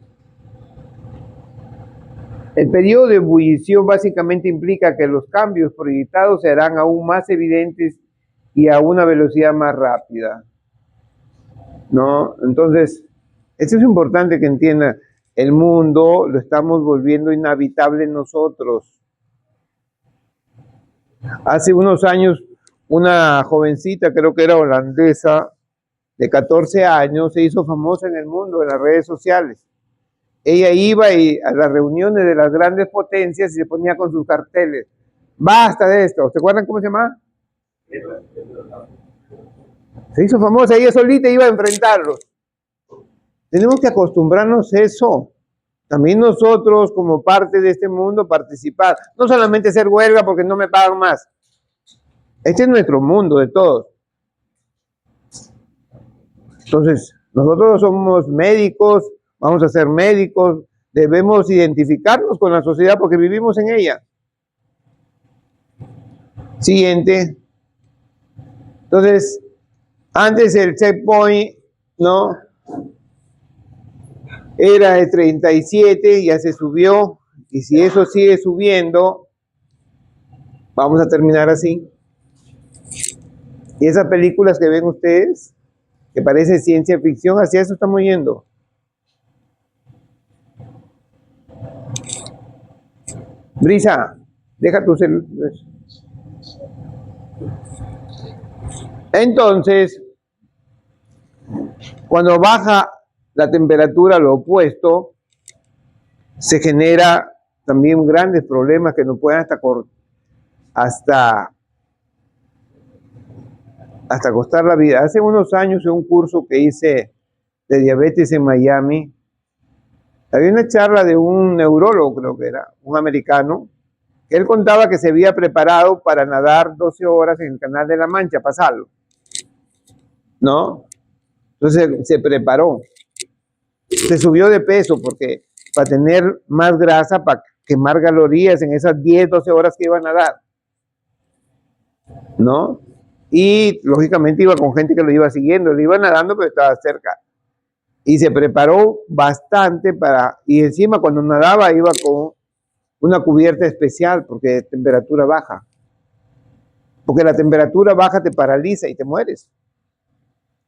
El periodo de ebullición básicamente implica que los cambios proyectados serán aún más evidentes y a una velocidad más rápida, ¿no? Entonces, eso es importante que entiendan. El mundo lo estamos volviendo inhabitable nosotros. Hace unos años, una jovencita, creo que era holandesa, de 14 años, se hizo famosa en el mundo, en las redes sociales. Ella iba a las reuniones de las grandes potencias y se ponía con sus carteles. Basta de esto. ¿Se acuerdan cómo se llama? Se hizo famosa, ella solita iba a enfrentarlos. Tenemos que acostumbrarnos a eso. También nosotros, como parte de este mundo, participar. No solamente hacer huelga porque no me pagan más. Este es nuestro mundo de todos. Entonces, nosotros somos médicos, vamos a ser médicos, debemos identificarnos con la sociedad porque vivimos en ella. Siguiente. Entonces, antes el checkpoint, ¿no? Era de 37, ya se subió, y si eso sigue subiendo, vamos a terminar así. Y esas películas que ven ustedes, que parece ciencia ficción, hacia eso estamos yendo. Brisa, deja tu celular. Entonces, cuando baja la temperatura, lo opuesto, se genera también grandes problemas que nos pueden hasta costar la vida. Hace unos años en un curso que hice de diabetes en Miami, había una charla de un neurólogo, creo que era, un americano, que él contaba que se había preparado para nadar 12 horas en el Canal de la Mancha, pasarlo, ¿no? Entonces se preparó, se subió de peso porque para tener más grasa, para quemar calorías en esas 10, 12 horas que iba a nadar, ¿no? Y lógicamente iba con gente que lo iba siguiendo, él iba nadando pero estaba cerca. Y se preparó bastante y encima cuando nadaba iba con una cubierta especial porque temperatura baja. Porque la temperatura baja te paraliza y te mueres.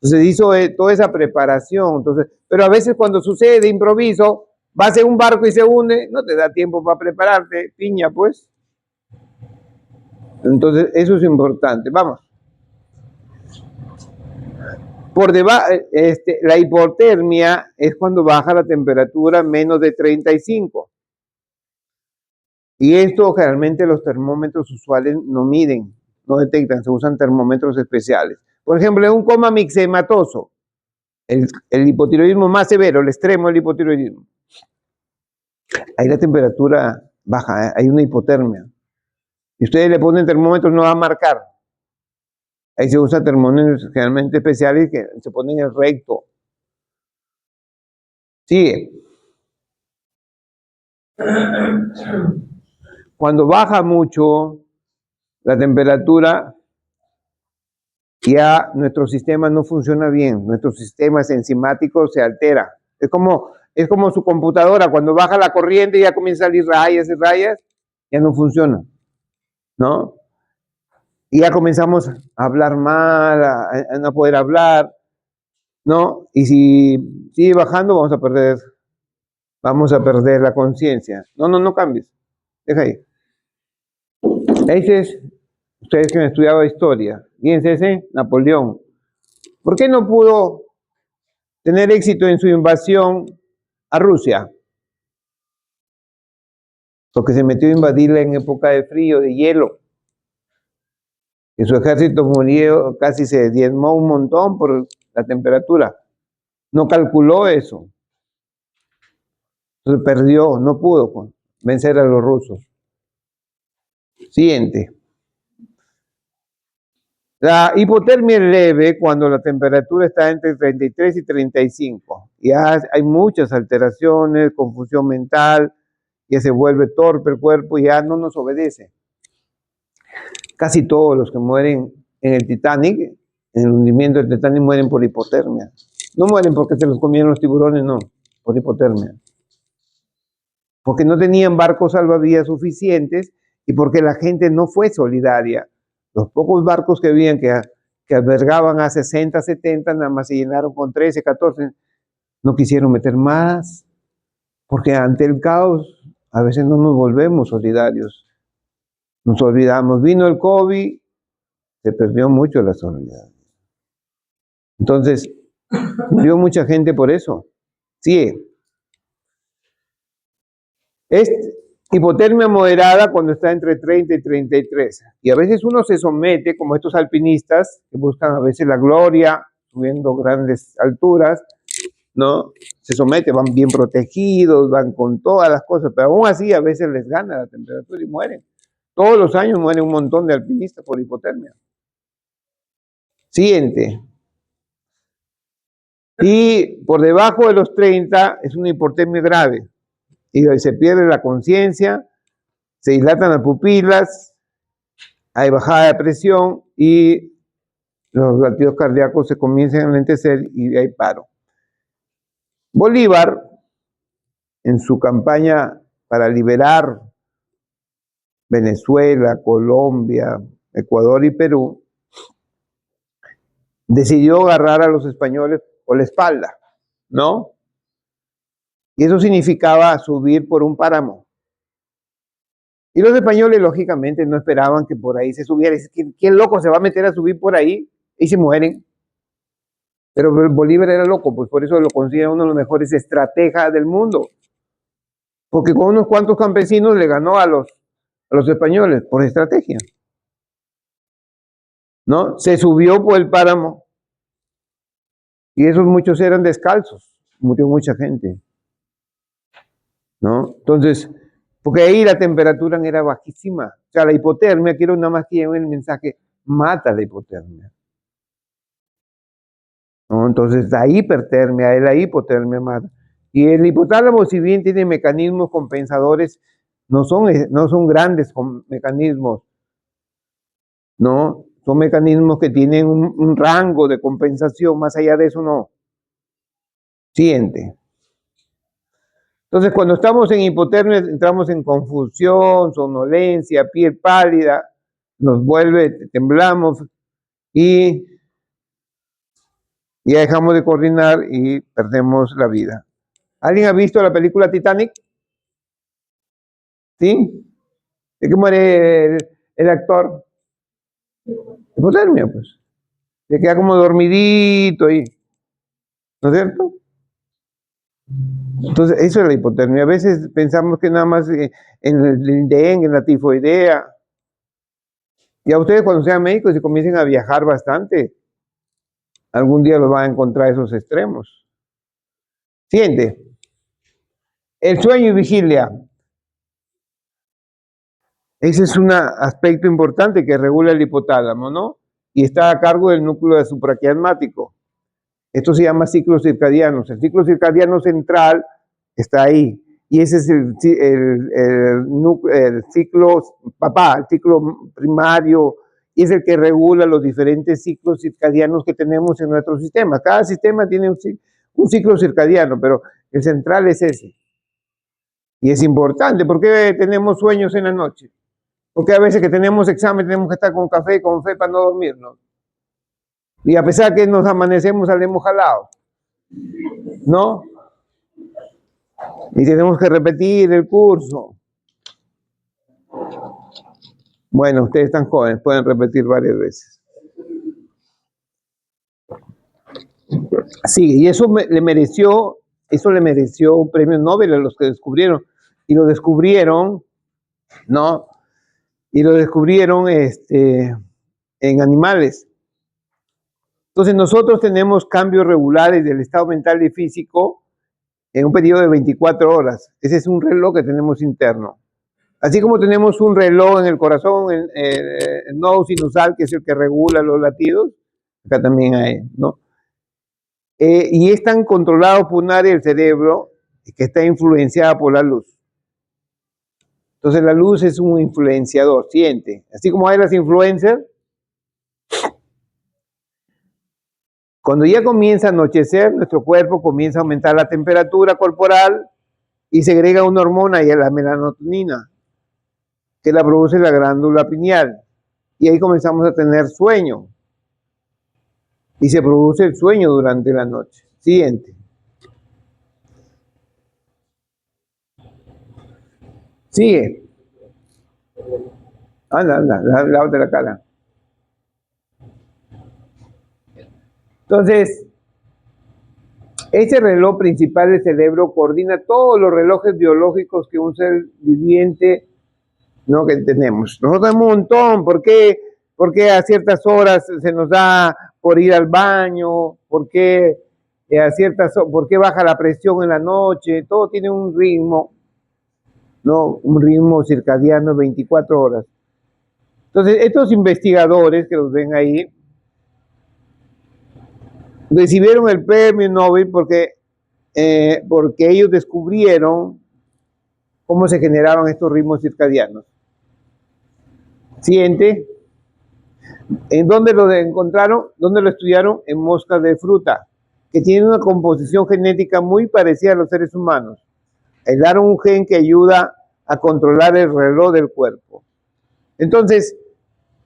Entonces hizo toda esa preparación. Entonces, pero a veces cuando sucede de improviso, vas en un barco y se hunde, no te da tiempo para prepararte, piña pues. Entonces eso es importante. Vamos. Por debajo, la hipotermia es cuando baja la temperatura menos de 35. Y esto generalmente los termómetros usuales no miden, no detectan, se usan termómetros especiales. Por ejemplo, en un coma mixematoso, el hipotiroidismo más severo, el extremo del hipotiroidismo, ahí la temperatura baja, hay una hipotermia. Y ustedes le ponen termómetros, no va a marcar. Ahí se usan termómetros generalmente especiales que se ponen en el recto. Sigue. Cuando baja mucho la temperatura, ya nuestro sistema no funciona bien, nuestro sistema enzimático se altera. Es como Es como su computadora, cuando baja la corriente ya comienza a salir rayas y rayas, ya no funciona, ¿no? Y ya comenzamos a hablar mal, a no poder hablar, ¿no? Y si sigue bajando, vamos a perder la conciencia. No cambies, deja ahí. Ese es, ustedes que han estudiado historia, fíjense ese, Napoleón. ¿Por qué no pudo tener éxito en su invasión a Rusia? Porque se metió a invadirla en época de frío, de hielo. Y su ejército murió, casi se diezmó un montón por la temperatura. No calculó eso. Entonces perdió, no pudo vencer a los rusos. Siguiente. La hipotermia es leve cuando la temperatura está entre 33 y 35. Ya hay muchas alteraciones, confusión mental, ya se vuelve torpe el cuerpo y ya no nos obedece. Casi todos los que mueren en el Titanic, en el hundimiento del Titanic, mueren por hipotermia. No mueren porque se los comieron los tiburones, no, por hipotermia. Porque no tenían barcos salvavidas suficientes y porque la gente no fue solidaria. Los pocos barcos que habían que albergaban a 60, 70, nada más se llenaron con 13, 14. No quisieron meter más, porque ante el caos a veces no nos volvemos solidarios. Nos olvidamos. Vino el COVID, se perdió mucho la solidaridad. Entonces, murió mucha gente por eso. Sí. Es hipotermia moderada cuando está entre 30 y 33. Y a veces uno se somete, como estos alpinistas, que buscan a veces la gloria, subiendo grandes alturas, ¿no? Se somete, van bien protegidos, van con todas las cosas, pero aún así a veces les gana la temperatura y mueren. Todos los años mueren un montón de alpinistas por hipotermia. Siguiente. Y por debajo de los 30 es una hipotermia grave. Y se pierde la conciencia, se dilatan las pupilas, hay bajada de presión y los latidos cardíacos se comienzan a enlentecer y hay paro. Bolívar, en su campaña para liberar Venezuela, Colombia, Ecuador y Perú, decidió agarrar a los españoles por la espalda, ¿no? Y eso significaba subir por un páramo. Y los españoles, lógicamente, no esperaban que por ahí se subiera. ¿Quién loco se va a meter a subir por ahí? Y se mueren. Pero Bolívar era loco, pues por eso lo considera uno de los mejores estrategas del mundo. Porque con unos cuantos campesinos le ganó a los españoles por estrategia. ¿No? Se subió por el páramo. Y esos muchos eran descalzos. Murió mucha gente. ¿No? Entonces, porque ahí la temperatura era bajísima. O sea, la hipotermia, quiero nada más que lleven el mensaje, mata la hipotermia. ¿No? Entonces, la hipertermia, la hipotermia mata. Y el hipotálamo, si bien tiene mecanismos compensadores, no son grandes mecanismos, ¿no? Son mecanismos que tienen un rango de compensación, más allá de eso no. Siguiente. Entonces, cuando estamos en hipotermia, entramos en confusión, somnolencia, piel pálida, nos vuelve, temblamos y ya dejamos de coordinar y perdemos la vida. ¿Alguien ha visto la película Titanic? ¿Sí? ¿De qué muere el actor? Hipotermia, pues. Se queda como dormidito ahí. ¿No es cierto? Entonces, eso es la hipotermia. A veces pensamos que nada más en el dengue, en la tifoidea. Y a ustedes cuando sean médicos y comiencen a viajar bastante, algún día los van a encontrar esos extremos. Siguiente. El sueño y vigilia. Ese es un aspecto importante que regula el hipotálamo, ¿no? Y está a cargo del núcleo supraquiasmático. Esto se llama ciclos circadianos. El ciclo circadiano central está ahí. Y ese es el ciclo el ciclo primario, y es el que regula los diferentes ciclos circadianos que tenemos en nuestro sistema. Cada sistema tiene un ciclo circadiano, pero el central es ese. Y es importante. ¿Por qué tenemos sueños en la noche? Porque a veces que tenemos examen tenemos que estar con café, con fe para no dormirnos. Y a pesar que nos amanecemos, salimos jalados. ¿No? Y tenemos que repetir el curso. Bueno, ustedes están jóvenes, pueden repetir varias veces. Sí, y eso le mereció un premio Nobel a los que descubrieron. Y lo descubrieron, ¿no? Y lo descubrieron en animales. Entonces nosotros tenemos cambios regulares del estado mental y físico en un periodo de 24 horas. Ese es un reloj que tenemos interno. Así como tenemos un reloj en el corazón, el nodo sinusal, que es el que regula los latidos, acá también hay, ¿no? Y es tan controlado por un área del cerebro que está influenciada por la luz. Entonces la luz es un influenciador, siente. Así como hay las influencers, cuando ya comienza a anochecer, nuestro cuerpo comienza a aumentar la temperatura corporal y segrega una hormona, y es la melatonina, que la produce la glándula pineal. Y ahí comenzamos a tener sueño. Y se produce el sueño durante la noche. Siguiente. Sigue. Anda, lávate la cara. Entonces, ese reloj principal del cerebro coordina todos los relojes biológicos que un ser viviente, ¿no?, que tenemos. Nosotros tenemos un montón. ¿Por qué a ciertas horas se nos da por ir al baño? ¿Por qué por qué baja la presión en la noche? Todo tiene un ritmo, ¿no? Un ritmo circadiano de 24 horas. Entonces, estos investigadores que los ven ahí recibieron el premio Nobel porque ellos descubrieron cómo se generaban estos ritmos circadianos. Siguiente. ¿En dónde lo encontraron? ¿Dónde lo estudiaron? En moscas de fruta, que tienen una composición genética muy parecida a los seres humanos. Hallaron un gen que ayuda a controlar el reloj del cuerpo. Entonces,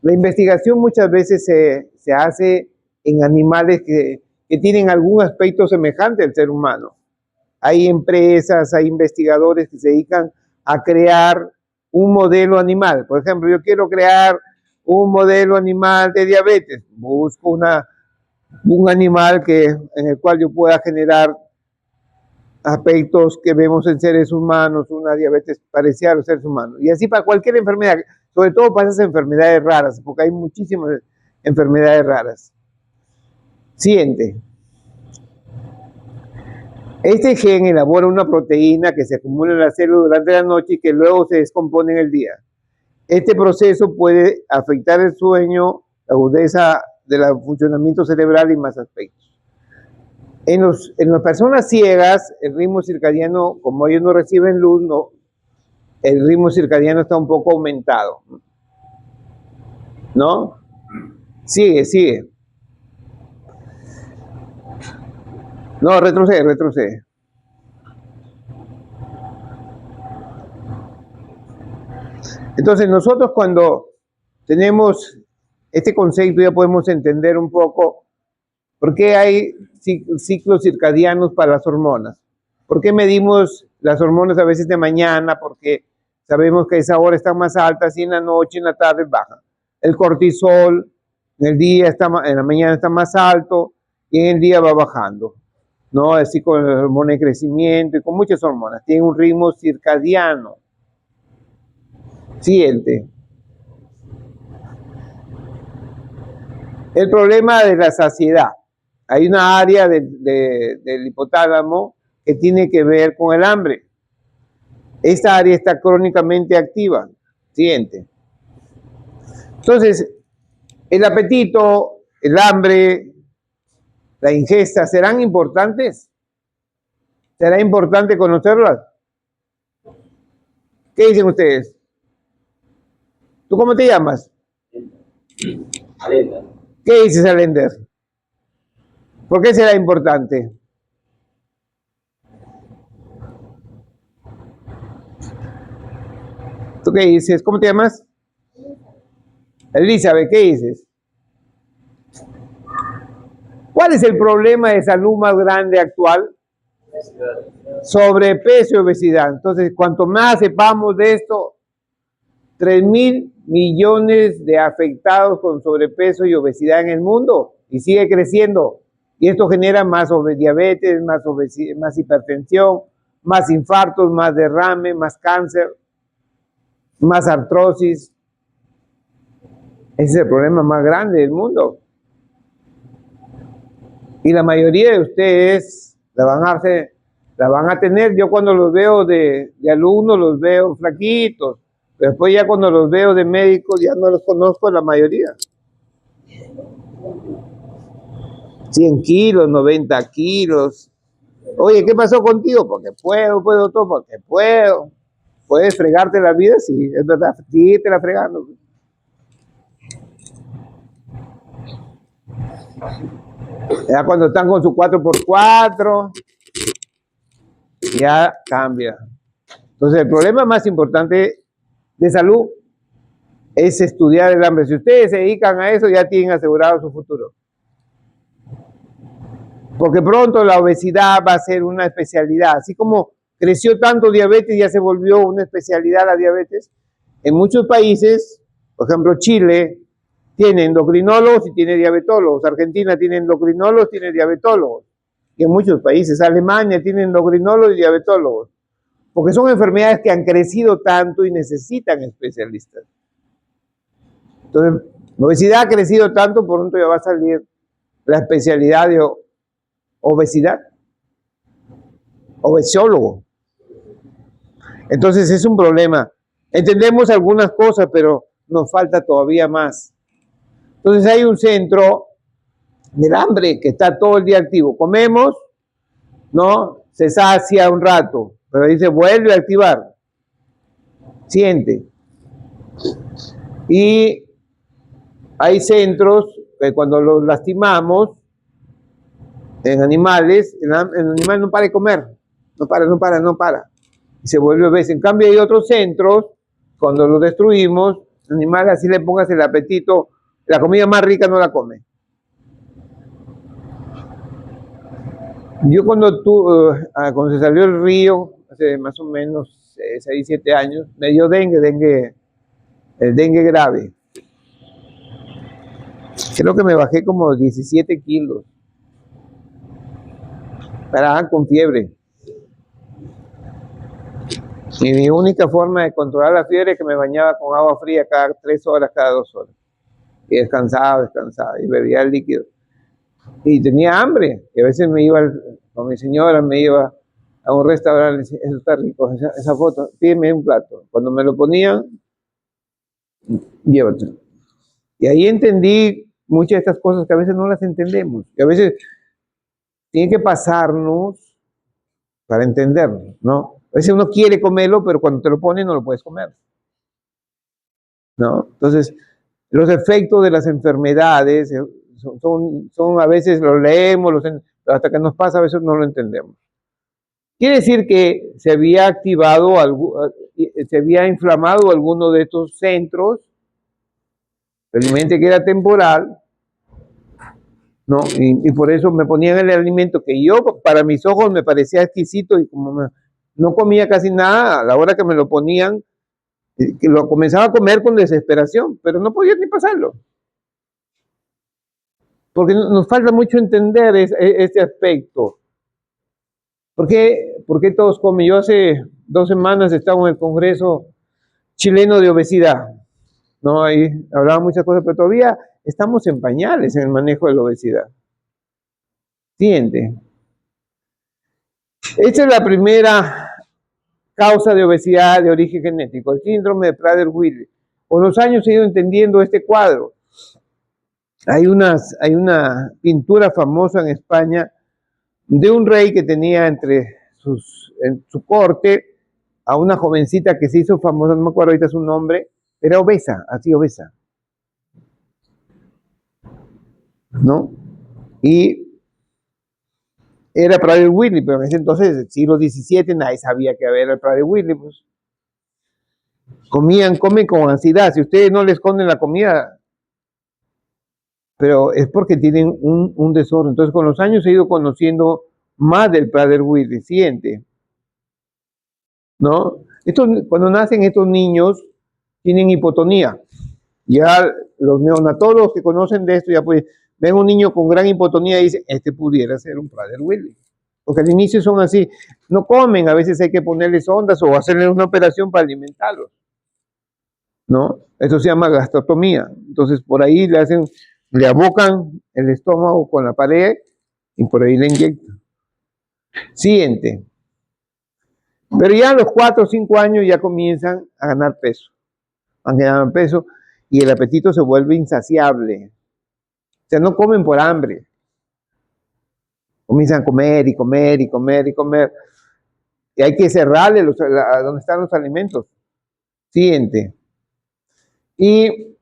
la investigación muchas veces se hace en animales que tienen algún aspecto semejante al ser humano. Hay empresas, hay investigadores que se dedican a crear un modelo animal. Por ejemplo, yo quiero crear un modelo animal de diabetes. Busco un animal en el cual yo pueda generar aspectos que vemos en seres humanos, una diabetes parecida a los seres humanos. Y así para cualquier enfermedad, sobre todo para esas enfermedades raras, porque hay muchísimas enfermedades raras. Siguiente. Este gen elabora una proteína que se acumula en la célula durante la noche y que luego se descompone en el día. Este proceso puede afectar el sueño, la agudeza del funcionamiento cerebral y más aspectos. En las personas ciegas, el ritmo circadiano, como ellos no reciben luz, el ritmo circadiano está un poco aumentado. ¿No? Sigue. No, retrocede. Entonces nosotros cuando tenemos este concepto ya podemos entender un poco por qué hay ciclos circadianos para las hormonas. ¿Por qué medimos las hormonas a veces de mañana? Porque sabemos que a esa hora están más altas y en la noche, en la tarde bajan. El cortisol en la mañana está más alto y en el día va bajando, ¿no? Así con la hormona de crecimiento y con muchas hormonas. Tiene un ritmo circadiano. Siguiente. El problema de la saciedad. Hay una área del hipotálamo que tiene que ver con el hambre. Esta área está crónicamente activa. Siguiente. Entonces, el apetito, el hambre, la ingesta, ¿serán importantes? ¿Será importante conocerlas? ¿Qué dicen ustedes? ¿Tú cómo te llamas? Alenda. ¿Qué dices, Alender? ¿Por qué será importante? ¿Tú qué dices? ¿Cómo te llamas? Elizabeth, ¿qué dices? ¿Cuál es el problema de salud más grande actual? Sobrepeso y obesidad. Entonces, cuanto más sepamos de esto, 3.000 millones de afectados con sobrepeso y obesidad en el mundo y sigue creciendo. Y esto genera más diabetes, más hipertensión, más infartos, más derrame, más cáncer, más artrosis. Ese es el problema más grande del mundo. Y la mayoría de ustedes la van a tener. Yo cuando los veo de alumnos los veo flaquitos. Pero después ya cuando los veo de médicos ya no los conozco la mayoría. 100 kilos, 90 kilos. Oye, ¿qué pasó contigo? Porque puedo todo, porque puedo. ¿Puedes fregarte la vida? Sí, es verdad, sí, te la fregando. Ya cuando están con su 4x4, ya cambia. Entonces, el problema más importante de salud es estudiar el hambre. Si ustedes se dedican a eso, ya tienen asegurado su futuro. Porque pronto la obesidad va a ser una especialidad. Así como creció tanto diabetes, ya se volvió una especialidad la diabetes. En muchos países, por ejemplo Chile, tiene endocrinólogos y tiene diabetólogos. Argentina tiene endocrinólogos, tiene diabetólogos. Y en muchos países, Alemania tiene endocrinólogos y diabetólogos. Porque son enfermedades que han crecido tanto y necesitan especialistas. Entonces, la obesidad ha crecido tanto, por pronto ya va a salir la especialidad de obesidad, obesiólogo. Entonces es un problema. Entendemos algunas cosas, pero nos falta todavía más. Entonces hay un centro del hambre que está todo el día activo. Comemos, ¿no? Se sacia un rato, pero dice vuelve a activar. Siente. Y hay centros que cuando los lastimamos en animales, el animal no para de comer. No para. Y se vuelve obeso. En cambio hay otros centros, cuando los destruimos, el animal así le pongas el apetito, la comida más rica no la come. Yo cuando se salió el río, hace más o menos 6, 7 años, me dio el dengue grave. Creo que me bajé como 17 kilos. Paraba con fiebre. Y mi única forma de controlar la fiebre es que me bañaba con agua fría cada 3 horas, cada 2 horas. Y descansaba, y bebía el líquido. Y tenía hambre. Y a veces me iba con mi señora, me iba a un restaurante y decía, eso está rico, esa foto, pídeme un plato. Cuando me lo ponían, llévatelo. Y ahí entendí muchas de estas cosas que a veces no las entendemos. Y a veces tiene que pasarnos para entenderlo, ¿no? A veces uno quiere comerlo, pero cuando te lo ponen no lo puedes comer, ¿no? Entonces, los efectos de las enfermedades son a veces los leemos, pero hasta que nos pasa a veces no lo entendemos. Quiere decir que se había activado, se había inflamado alguno de estos centros, felizmente que era temporal, ¿no? Y por eso me ponían el alimento que yo, para mis ojos, me parecía exquisito y como no comía casi nada, a la hora que me lo ponían, que lo comenzaba a comer con desesperación, pero no podía ni pasarlo. Porque nos falta mucho entender este aspecto. ¿Por qué todos comen? Yo hace 2 semanas estaba en el Congreso Chileno de Obesidad, ¿no? Ahí hablaba muchas cosas, pero todavía estamos en pañales en el manejo de la obesidad. Siguiente. Esta es la primera causa de obesidad de origen genético, el síndrome de Prader-Willi. Con los años he ido entendiendo este cuadro. Hay una pintura famosa en España de un rey que tenía en su corte a una jovencita que se hizo famosa, no me acuerdo ahorita su nombre, era obesa, así obesa, ¿no? Y era Prader-Willi, pero en ese entonces, el siglo XVII, nadie sabía que era el Prader-Willi, pues. Comen con ansiedad. Si ustedes no les esconden la comida, pero es porque tienen un desorden. Entonces, con los años he ido conociendo más del Prader-Willi, siente, ¿no? Cuando nacen estos niños, tienen hipotonía. Ya los neonatólogos que conocen de esto, ya pues, ven un niño con gran hipotonía y dicen, este pudiera ser un Prader-Willi. Porque al inicio son así, no comen, a veces hay que ponerles ondas o hacerles una operación para alimentarlos, ¿no? Eso se llama gastrotomía. Entonces, por ahí le abocan el estómago con la pared y por ahí le inyectan. Siguiente. Pero ya a los 4 o 5 años ya comienzan a ganar peso. Van ganando peso y el apetito se vuelve insaciable. O sea, no comen por hambre. Comienzan a comer y comer y comer y comer. Y hay que cerrarle donde están los alimentos. Siguiente. Y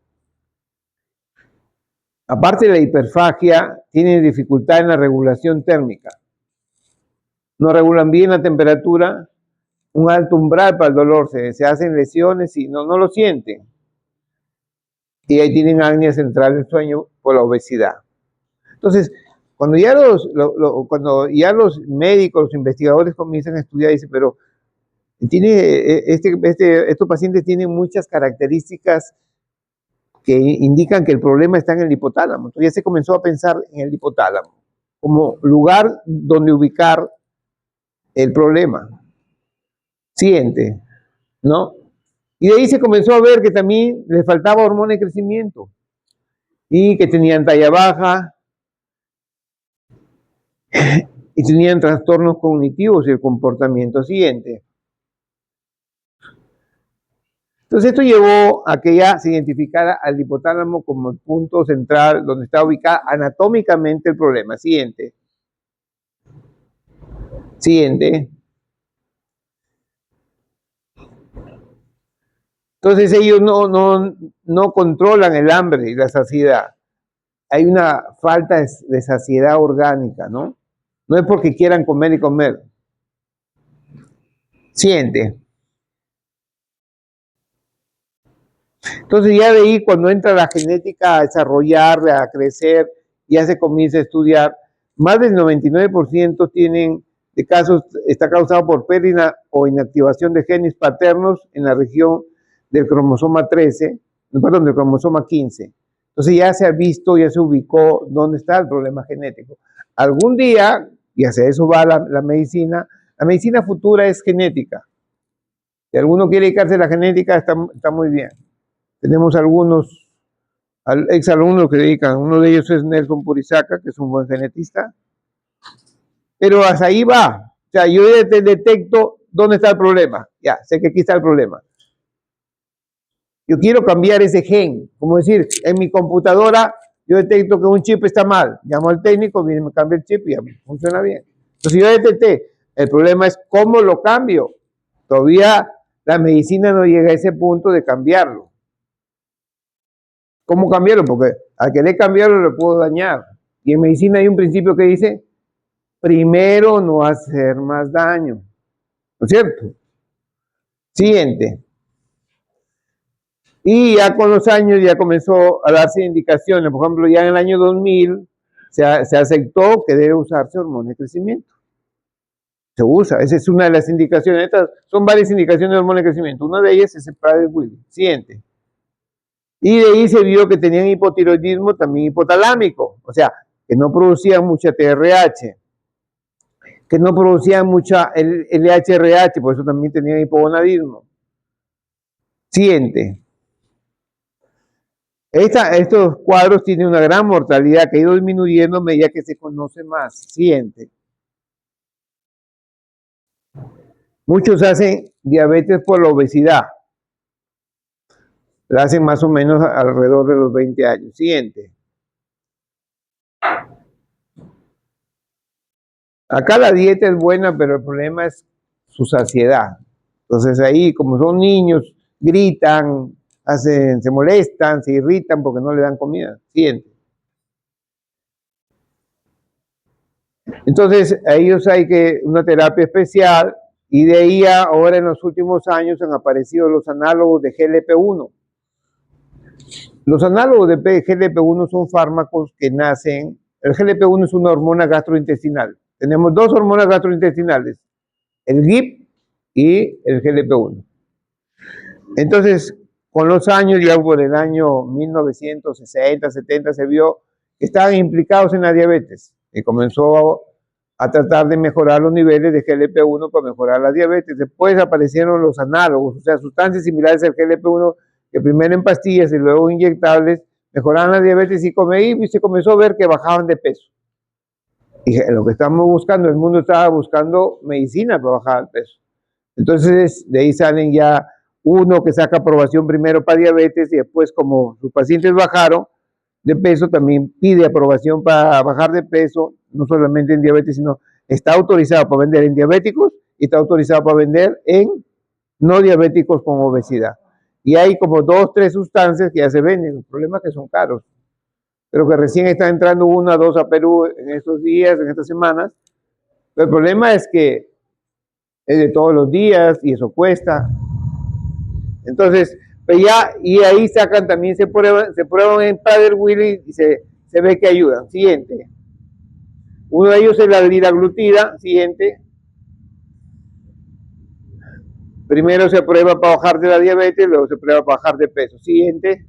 aparte de la hiperfagia, tienen dificultad en la regulación térmica. No regulan bien la temperatura, un alto umbral para el dolor, se hacen lesiones y no lo sienten. Y ahí tienen apnea central del sueño por la obesidad. Entonces, cuando ya los médicos, los investigadores comienzan a estudiar, dicen, pero estos pacientes tienen muchas características que indican que el problema está en el hipotálamo. Entonces ya se comenzó a pensar en el hipotálamo como lugar donde ubicar el problema. Siguiente, ¿no? Y de ahí se comenzó a ver que también les faltaba hormona de crecimiento y que tenían talla baja y tenían trastornos cognitivos y el comportamiento. Siguiente. Entonces esto llevó a que ya se identificara al hipotálamo como el punto central donde está ubicado anatómicamente el problema. Siguiente. Siguiente. Entonces ellos no controlan el hambre y la saciedad. Hay una falta de saciedad orgánica, ¿no? No es porque quieran comer y comer. Siguiente. Entonces ya de ahí cuando entra la genética a desarrollar, a crecer, ya se comienza a estudiar. Más del 99% de casos está causado por pérdida o inactivación de genes paternos en la región del cromosoma 13, perdón, del cromosoma 15. Entonces ya se ha visto, ya se ubicó dónde está el problema genético. Algún día, y hacia eso va la medicina futura es genética. Si alguno quiere dedicarse a la genética, está muy bien. Tenemos algunos exalumnos que dedican, uno de ellos es Nelson Purizaca, que es un buen genetista, pero hasta ahí va. O sea, yo detecto dónde está el problema. Ya, sé que aquí está el problema. Yo quiero cambiar ese gen, como decir, en mi computadora yo detecto que un chip está mal, llamo al técnico, viene, me cambia el chip y ya funciona bien. Entonces yo detecté, el problema es cómo lo cambio. Todavía la medicina no llega a ese punto de cambiarlo. ¿Cómo cambiarlo? Porque al querer cambiarlo lo puedo dañar. Y en medicina hay un principio que dice, primero no hacer más daño. ¿No es cierto? Siguiente. Y ya con los años ya comenzó a darse indicaciones. Por ejemplo, ya en el año 2000 se aceptó que debe usarse hormona de crecimiento. Se usa. Esa es una de las indicaciones. Estas son varias indicaciones de hormona de crecimiento. Una de ellas es el Prader-Willi. Siguiente. Y de ahí se vio que tenían hipotiroidismo también hipotalámico. O sea, que no producían mucha TRH. Que no producían mucha LHRH. Por eso también tenían hipogonadismo. Siguiente. Estos cuadros tienen una gran mortalidad que ha ido disminuyendo a medida que se conoce más. Siguiente. Muchos hacen diabetes por la obesidad. La hacen más o menos alrededor de los 20 años. Siguiente. Acá la dieta es buena, pero el problema es su saciedad. Entonces ahí, como son niños, gritan, se molestan, se irritan porque no le dan comida. Siguiente. Entonces a ellos hay una terapia especial Y de ahí ahora en los últimos años han aparecido los análogos de GLP-1. Los análogos de GLP-1 son fármacos que nacen. El GLP-1 es una hormona gastrointestinal. Tenemos dos hormonas gastrointestinales, el GIP y el GLP-1. Entonces, con los años, ya por el año 1960, 70, se vio que estaban implicados en la diabetes y comenzó a tratar de mejorar los niveles de GLP-1 para mejorar la diabetes. Después aparecieron los análogos, o sea, sustancias similares al GLP-1 que primero en pastillas y luego inyectables mejoraban la diabetes y se comenzó a ver que bajaban de peso. Y lo que estamos buscando, el mundo estaba buscando medicina para bajar el peso. Entonces, de ahí salen ya uno que saca aprobación primero para diabetes y después, como sus pacientes bajaron de peso, también pide aprobación para bajar de peso, no solamente en diabetes, sino está autorizado para vender en diabéticos y está autorizado para vender en no diabéticos con obesidad. Y hay como 2, 3 sustancias que ya se venden. El problema es que son caros, pero que recién está entrando 1 a 2 a Perú en estos días, en estas semanas. Pero el problema es que es de todos los días y eso cuesta. Entonces, pues ya, y ahí sacan también, se prueban en Prader-Willi y se ve que ayudan. Siguiente. Uno de ellos es la liraglutida. Siguiente. Primero se prueba para bajar de la diabetes, luego se prueba para bajar de peso. Siguiente.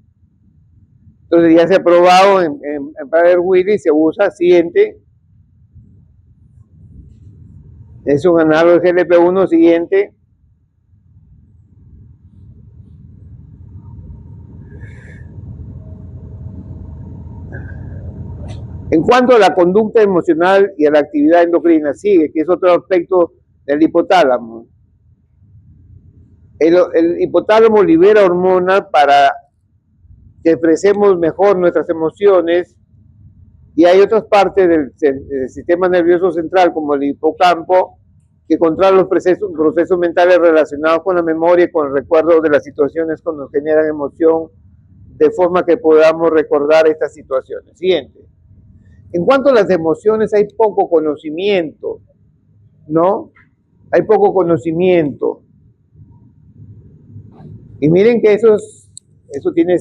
Entonces ya se ha probado en Prader-Willi, se usa. Siguiente. Es un análogo de GLP-1. Siguiente. En cuanto a la conducta emocional y a la actividad endocrina, sigue, que es otro aspecto del hipotálamo. El hipotálamo libera hormonas para que expresemos mejor nuestras emociones, y hay otras partes del sistema nervioso central, como el hipocampo, que controla los procesos mentales relacionados con la memoria y con el recuerdo de las situaciones que nos generan emoción, de forma que podamos recordar estas situaciones. Siguiente. En cuanto a las emociones, hay poco conocimiento, ¿no? Hay poco conocimiento. Y miren que eso tiene,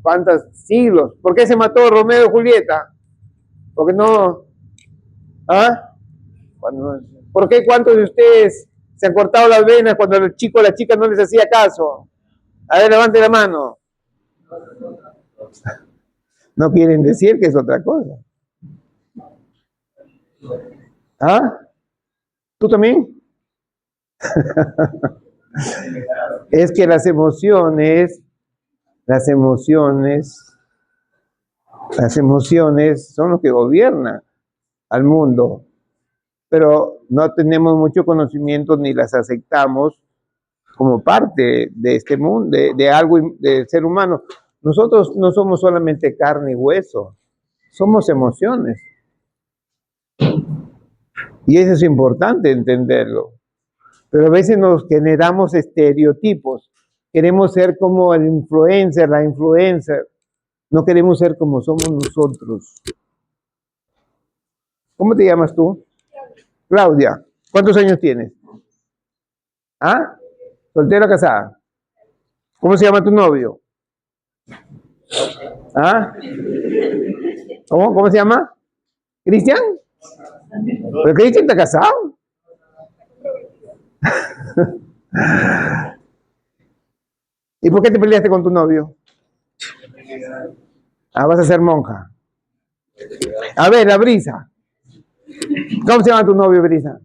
¿cuántos siglos? ¿Por qué se mató Romeo y Julieta? Porque no, ¿por qué cuántos de ustedes se han cortado las venas cuando el chico o la chica no les hacía caso? A ver, levante la mano. No quieren decir que es otra cosa. ¿Tú también? Es que las emociones son lo que gobiernan al mundo, pero no tenemos mucho conocimiento ni las aceptamos como parte de este mundo, de algo, del ser humano. Nosotros no somos solamente carne y hueso, somos emociones. Y eso es importante entenderlo. Pero a veces nos generamos estereotipos. Queremos ser como el influencer, la influencer. No queremos ser como somos nosotros. ¿Cómo te llamas tú? Claudia. ¿Cuántos años tienes? ¿Soltera o casada? ¿Cómo se llama tu novio? ¿Cómo se llama? ¿Cristian? ¿Pero Cristian está casado? ¿Y por qué te peleaste con tu novio? Vas a ser monja. A ver, la Brisa. ¿Cómo se llama tu novio, Brisa?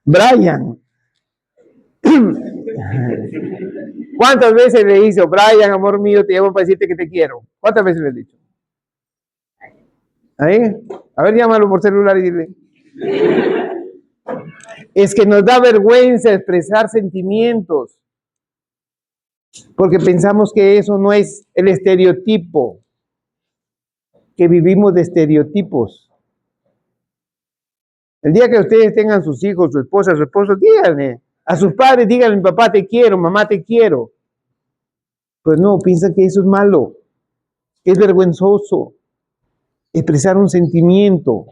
Brian. ¿Cuántas veces le hizo, Brian, amor mío, te llamo para decirte que te quiero? ¿Cuántas veces le he dicho? ¿Ahí? A ver, llámalo por celular y dile. Es que nos da vergüenza expresar sentimientos, porque pensamos que eso no es el estereotipo, que vivimos de estereotipos. El día que ustedes tengan sus hijos, su esposa, su esposo, díganle a sus padres, díganle, papá te quiero, mamá te quiero. Pues no, piensan que eso es malo, que es vergonzoso expresar un sentimiento.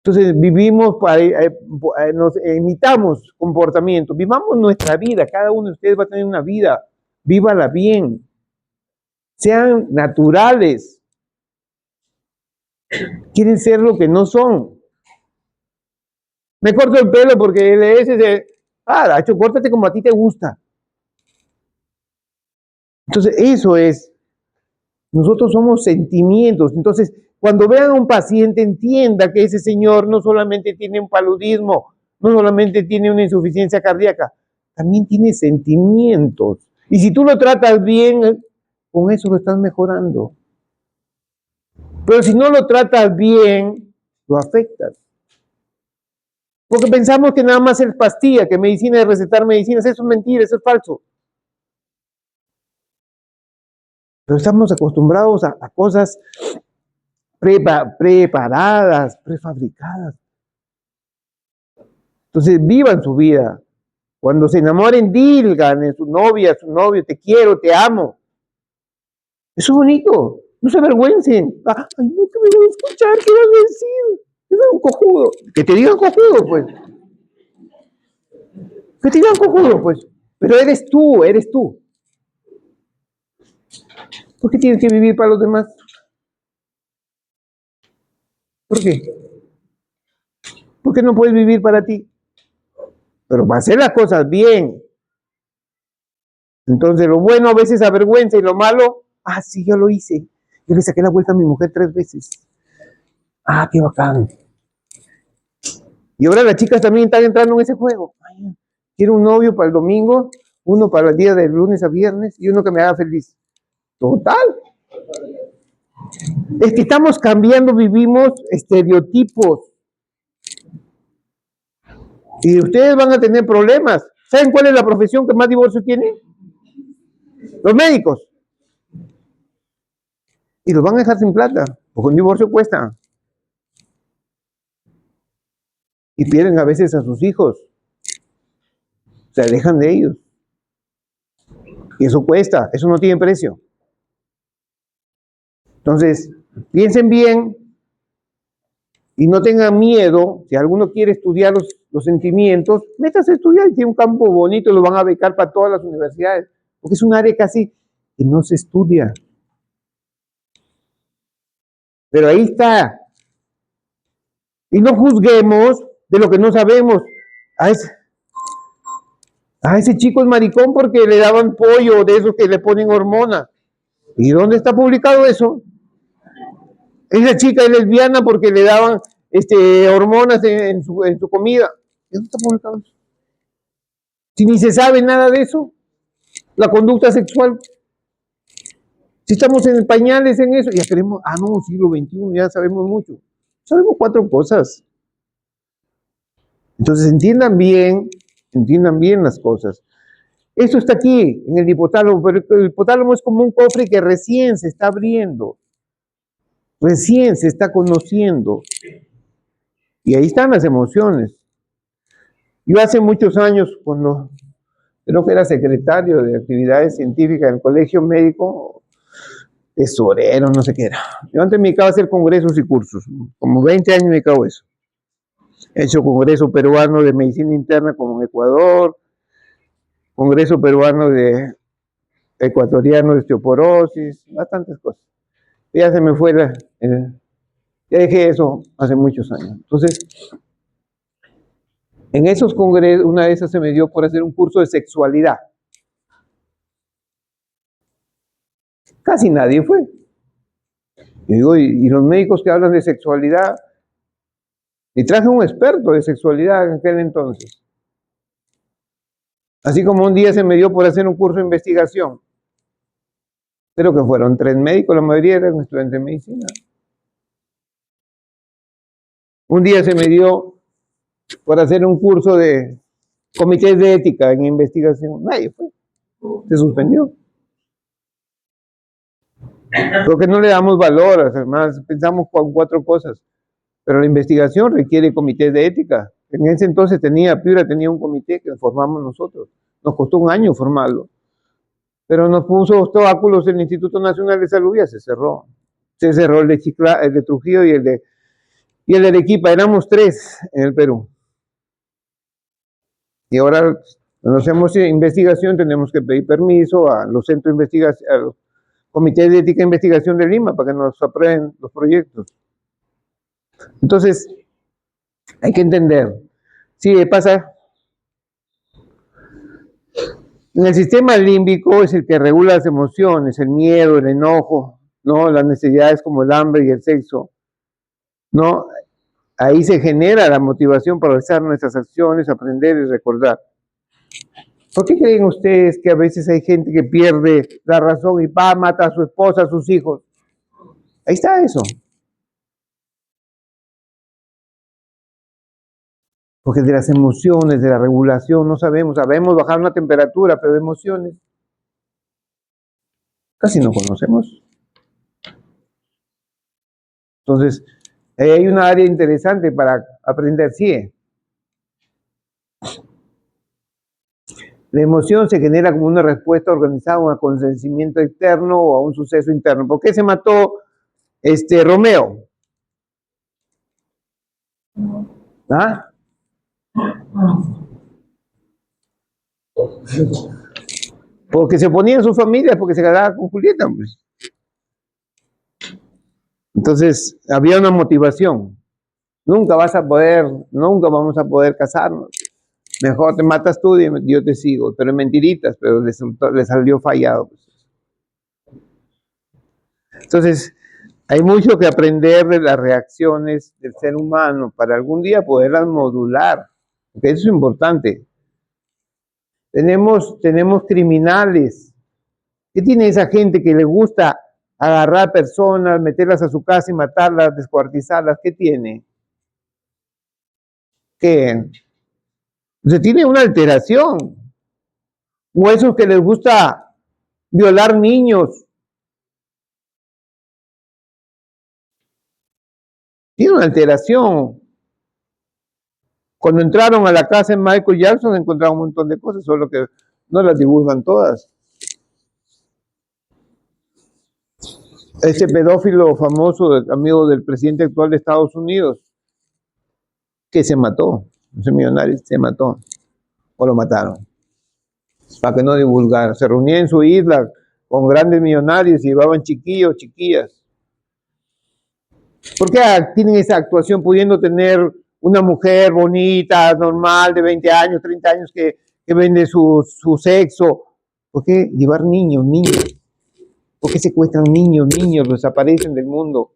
Entonces vivimos, nos imitamos comportamientos, vivamos nuestra vida, cada uno de ustedes va a tener una vida, vívala bien, sean naturales, quieren ser lo que no son. Me corto el pelo porque ese se, Dacho, córtate como a ti te gusta. Entonces eso es, nosotros somos sentimientos, entonces cuando vean a un paciente, entienda que ese señor no solamente tiene un paludismo, no solamente tiene una insuficiencia cardíaca, también tiene sentimientos. Y si tú lo tratas bien, con eso lo estás mejorando. Pero si no lo tratas bien, lo afectas. Porque pensamos que nada más es pastilla, que medicina es recetar medicinas, eso es mentira, eso es falso. Pero estamos acostumbrados a cosas preparadas, prefabricadas. Entonces vivan su vida. Cuando se enamoren, digan a su novia, a su novio, te quiero, te amo. Eso es bonito. No se avergüencen. Ay, no, que me van a escuchar, ¿qué van a decir? Que soy un cojudo. Que te digan cojudo, pues. Que te digan cojudo, pues. Pero eres tú, eres tú. ¿Por qué tienes que vivir para los demás? ¿Por qué? ¿Por qué no puedes vivir para ti? Pero para hacer las cosas bien. Entonces lo bueno a veces avergüenza y lo malo, sí, yo lo hice. Yo le saqué la vuelta a mi mujer 3 veces. Qué bacán. Y ahora las chicas también están entrando en ese juego. Quiero un novio para el domingo, uno para el día de lunes a viernes y uno que me haga feliz. Total. Es que estamos cambiando, vivimos estereotipos. Y ustedes van a tener problemas. ¿Saben cuál es la profesión que más divorcio tiene? Los médicos. Y los van a dejar sin plata, porque un divorcio cuesta. Y pierden a veces a sus hijos. Se alejan de ellos. Y eso cuesta, eso no tiene precio. Entonces, piensen bien y no tengan miedo. Si alguno quiere estudiar los sentimientos, métase a estudiar, tiene un campo bonito, lo van a becar para todas las universidades, porque es un área casi que no se estudia. Pero ahí está. Y no juzguemos de lo que no sabemos. A ese chico es maricón porque le daban pollo de esos que le ponen hormona. ¿Y dónde está publicado eso? Esa chica es lesbiana porque le daban hormonas en su comida. ¿Dónde está publicado eso? Si ni se sabe nada de eso, la conducta sexual. Si estamos en pañales en eso, ya queremos, no, siglo XXI, ya sabemos mucho. Sabemos 4 cosas. Entonces entiendan bien las cosas. Esto está aquí, en el hipotálamo, pero el hipotálamo es como un cofre que recién se está abriendo. Recién se está conociendo. Y ahí están las emociones. Yo hace muchos años, cuando creo que era secretario de actividades científicas en el colegio médico, tesorero, no sé qué era. Yo antes me dedicaba a hacer congresos y cursos. Como 20 años me dedicaba a eso. He hecho congreso peruano de medicina interna como en Ecuador, congreso peruano de ecuatoriano de osteoporosis, bastantes cosas. Ya se me fue ya dejé eso hace muchos años. Entonces, en esos congresos, una de esas se me dio por hacer un curso de sexualidad. Casi nadie fue. Y digo, ¿y los médicos que hablan de sexualidad? Y traje un experto de sexualidad en aquel entonces. Así como un día se me dio por hacer un curso de investigación. Creo que fueron 3 médicos, la mayoría eran estudiantes de medicina. Un día se me dio por hacer un curso de comités de ética en investigación. Nadie fue. Se suspendió. Porque no le damos valor, además pensamos con 4 cosas. Pero la investigación requiere comités de ética. En ese entonces Piura tenía un comité que formamos nosotros. Nos costó 1 año formarlo. Pero nos puso obstáculos el Instituto Nacional de Salud y ya se cerró. Se cerró el de Trujillo y el y el de Arequipa, éramos 3 en el Perú. Y ahora, cuando hacemos investigación, tenemos que pedir permiso a los centros de investigación, a los comités de ética e investigación de Lima para que nos aprueben los proyectos. Entonces, hay que entender. Sí, pasa. En el sistema límbico es el que regula las emociones, el miedo, el enojo, ¿no? Las necesidades como el hambre y el sexo, ¿no? Ahí se genera la motivación para realizar nuestras acciones, aprender y recordar. ¿Por qué creen ustedes que a veces hay gente que pierde la razón y mata a su esposa, a sus hijos? Ahí está eso. Porque de las emociones, de la regulación, no sabemos bajar una temperatura, pero de emociones casi no conocemos. Entonces, hay una área interesante para aprender, sí. La emoción se genera como una respuesta organizada a un acontecimiento externo o a un suceso interno. ¿Por qué se mató Romeo? ¿Ah? Porque se oponía a su familia, porque se casaba con Julieta, pues. Entonces, había una motivación. Nunca vamos a poder casarnos. Mejor te matas tú y yo te sigo. Pero en mentiritas, pero le salió fallado. Entonces, hay mucho que aprender de las reacciones del ser humano para algún día poderlas modular. Porque eso es importante. Tenemos criminales. ¿Qué tiene esa gente que le gusta agarrar personas, meterlas a su casa y matarlas, descuartizarlas? ¿Qué tiene? ¿Qué? Se tiene una alteración. O esos que les gusta violar niños. Tiene una alteración. Cuando entraron a la casa de Michael Jackson encontraron un montón de cosas, solo que no las divulgan todas. Ese pedófilo famoso, amigo del presidente actual de Estados Unidos, que se mató, ese millonario se mató, o lo mataron, para que no divulgara. Se reunía en su isla con grandes millonarios y llevaban chiquillos, chiquillas. ¿Por qué tienen esa actuación pudiendo tener una mujer bonita, normal, de 20 años, 30 años, que vende su sexo? ¿Por qué llevar niños? ¿Por qué secuestran niños, desaparecen del mundo?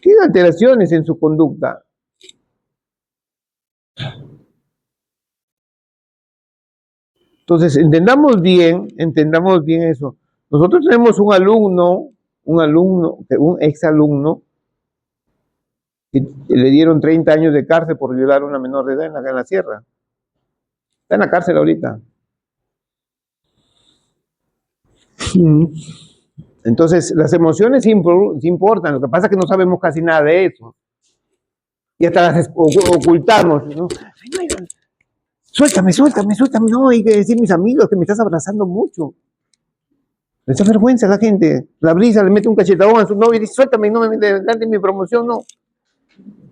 Tienen alteraciones en su conducta. Entonces, entendamos bien eso. Nosotros tenemos un exalumno, que le dieron 30 años de cárcel por violar a una menor de edad en la sierra. Está en la cárcel ahorita. Entonces, las emociones importan, lo que pasa es que no sabemos casi nada de eso. Y hasta las ocultamos, ¿no? Suéltame, no, hay que decir a mis amigos que me estás abrazando mucho. Les da vergüenza a la gente. La brisa le mete un cachetadón a su novio y dice, suéltame, no me metas en mi promoción, no.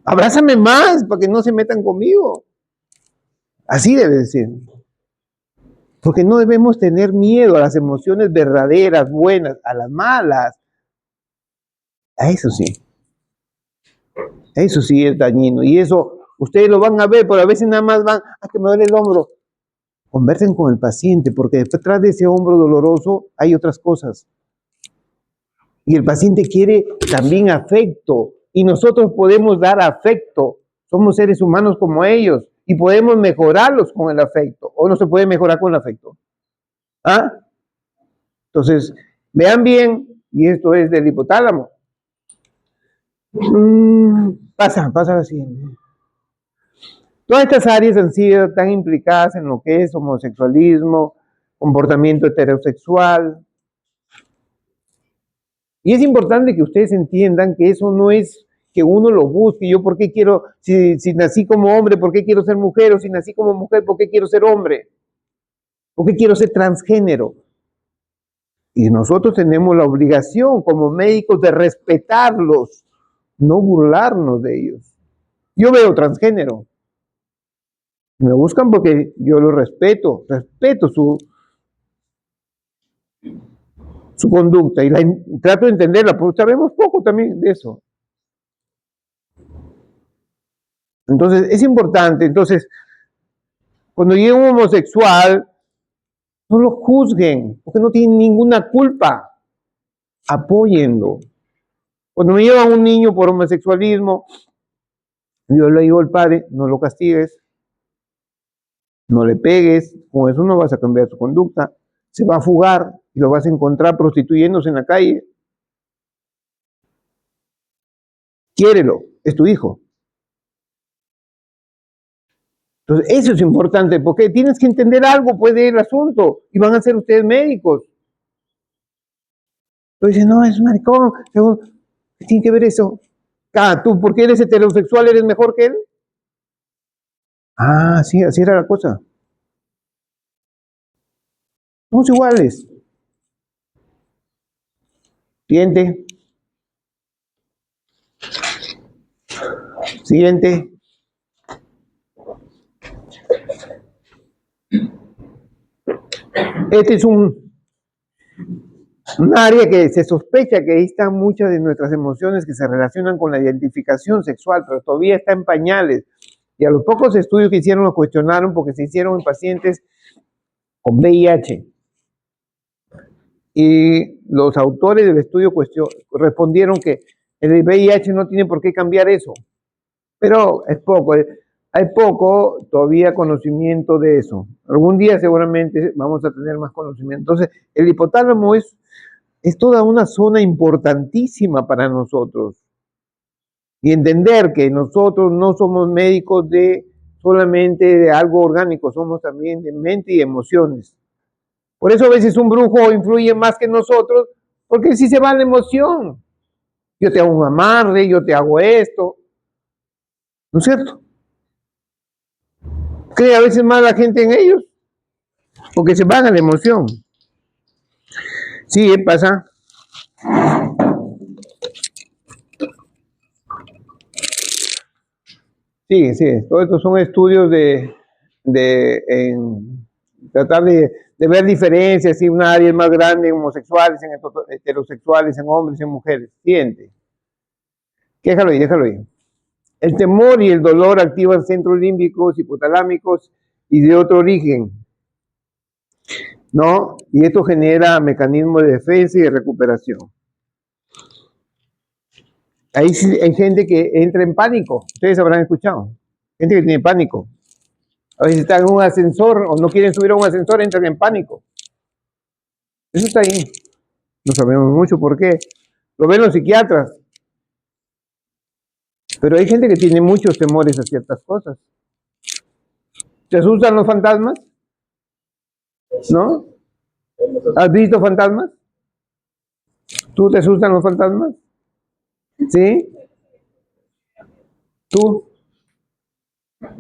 Abrázame más para que no se metan conmigo. Así debe decir. Porque no debemos tener miedo a las emociones verdaderas, buenas, a las malas. A eso sí. Eso sí es dañino. Y eso ustedes lo van a ver, pero a veces nada más van, que me duele el hombro. Conversen con el paciente, porque detrás de ese hombro doloroso hay otras cosas. Y el paciente quiere también afecto. Y nosotros podemos dar afecto. Somos seres humanos como ellos. Y podemos mejorarlos con el afecto. ¿O no se puede mejorar con el afecto? ¿Ah? Entonces, vean bien, y esto es del hipotálamo. Pasa la siguiente. Todas estas áreas han sido tan implicadas en lo que es homosexualismo, comportamiento heterosexual. Y es importante que ustedes entiendan que eso no es que uno lo busque. Yo, ¿por qué quiero, si nací como hombre, por qué quiero ser mujer? O si nací como mujer, ¿por qué quiero ser hombre? ¿Por qué quiero ser transgénero? Y nosotros tenemos la obligación como médicos de respetarlos, no burlarnos de ellos. Yo veo transgénero. Me buscan porque yo lo respeto su conducta y trato de entenderla, porque sabemos poco también de eso. Entonces, es importante. Entonces, cuando llegue un homosexual, no lo juzguen, porque no tienen ninguna culpa. Apóyenlo. Cuando me llevan un niño por homosexualismo, yo le digo al padre, no lo castigues, no le pegues, con eso no vas a cambiar su conducta. Se va a fugar y lo vas a encontrar prostituyéndose en la calle. Quiérelo, es tu hijo. Entonces, eso es importante, porque tienes que entender algo, pues, del asunto, y van a ser ustedes médicos. Entonces dicen, no, es un maricón, ¿qué tiene que ver eso? Ah, tú, porque eres heterosexual, ¿eres mejor que él? Ah, sí, así era la cosa. Somos iguales. Siguiente. Siguiente. Este es un área que se sospecha que ahí están muchas de nuestras emociones que se relacionan con la identificación sexual, pero todavía está en pañales. Y a los pocos estudios que hicieron lo cuestionaron porque se hicieron en pacientes con VIH. Y los autores del estudio respondieron que el VIH no tiene por qué cambiar eso. Pero es poco, hay poco todavía conocimiento de eso. Algún día seguramente vamos a tener más conocimiento. Entonces, el hipotálamo es toda una zona importantísima para nosotros. Y entender que nosotros no somos médicos solamente de algo orgánico, somos también de mente y emociones. Por eso a veces un brujo influye más que nosotros, porque si se va la emoción. Yo te hago un amarre, yo te hago esto. ¿No es cierto? Cree a veces más la gente en ellos, porque se van a la emoción. Sí, pasa. Sí, sí, todos estos son estudios en tratar de ver diferencias, si una área es más grande en homosexuales, en heterosexuales, en hombres, en mujeres. Siguiente. Déjalo ahí, déjalo ahí. El temor y el dolor activan centros límbicos, hipotalámicos y de otro origen, ¿no? Y esto genera mecanismos de defensa y de recuperación. Ahí sí hay gente que entra en pánico, ustedes habrán escuchado, gente que tiene pánico. A veces están en un ascensor o no quieren subir a un ascensor, entran en pánico. Eso está ahí. No sabemos mucho por qué. Lo ven los psiquiatras. Pero hay gente que tiene muchos temores a ciertas cosas. ¿Te asustan los fantasmas? ¿No? ¿Has visto fantasmas? ¿Tú te asustan los fantasmas? ¿Sí? ¿Tú?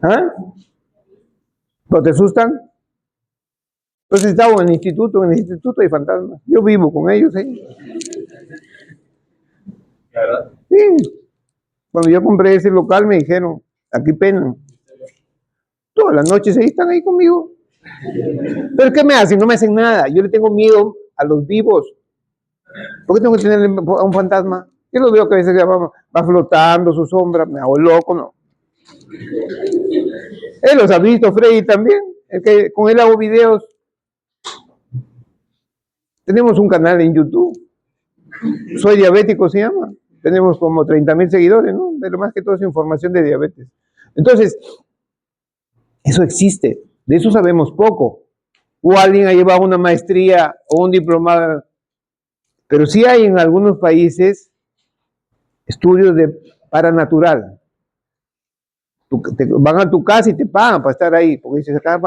¿Ah? ¿No te asustan? Entonces estaba en el instituto hay fantasmas. Yo vivo con ellos, ¿eh? Sí. Cuando yo compré ese local me dijeron, aquí penan. Todas las noches ahí están ahí conmigo. ¿Pero qué me hacen? No me hacen nada. Yo le tengo miedo a los vivos. ¿Por qué tengo que tener a un fantasma? Yo lo veo que a veces va flotando su sombra, me hago loco, ¿no? Él los ha visto, Freddy también, el que con él hago videos. Tenemos un canal en YouTube. Soy diabético, se llama. Tenemos como 30,000 seguidores, ¿no? Pero más que todo es información de diabetes. Entonces, eso existe. De eso sabemos poco. O alguien ha llevado una maestría o un diplomado. Pero sí hay en algunos países estudios de paranatural. Van a tu casa y te pagan para estar ahí. Porque dices, acá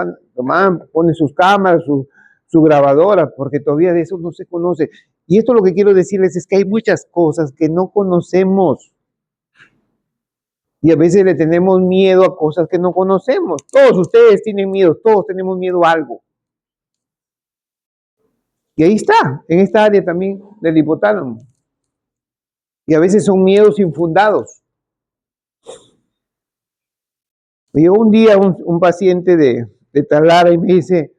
ponen sus cámaras, su grabadora, porque todavía de eso no se conoce. Y esto lo que quiero decirles es que hay muchas cosas que no conocemos. Y a veces le tenemos miedo a cosas que no conocemos. Todos ustedes tienen miedo, todos tenemos miedo a algo. Y ahí está, en esta área también del hipotálamo. Y a veces son miedos infundados. Me llegó un día un paciente de Talara y me dice,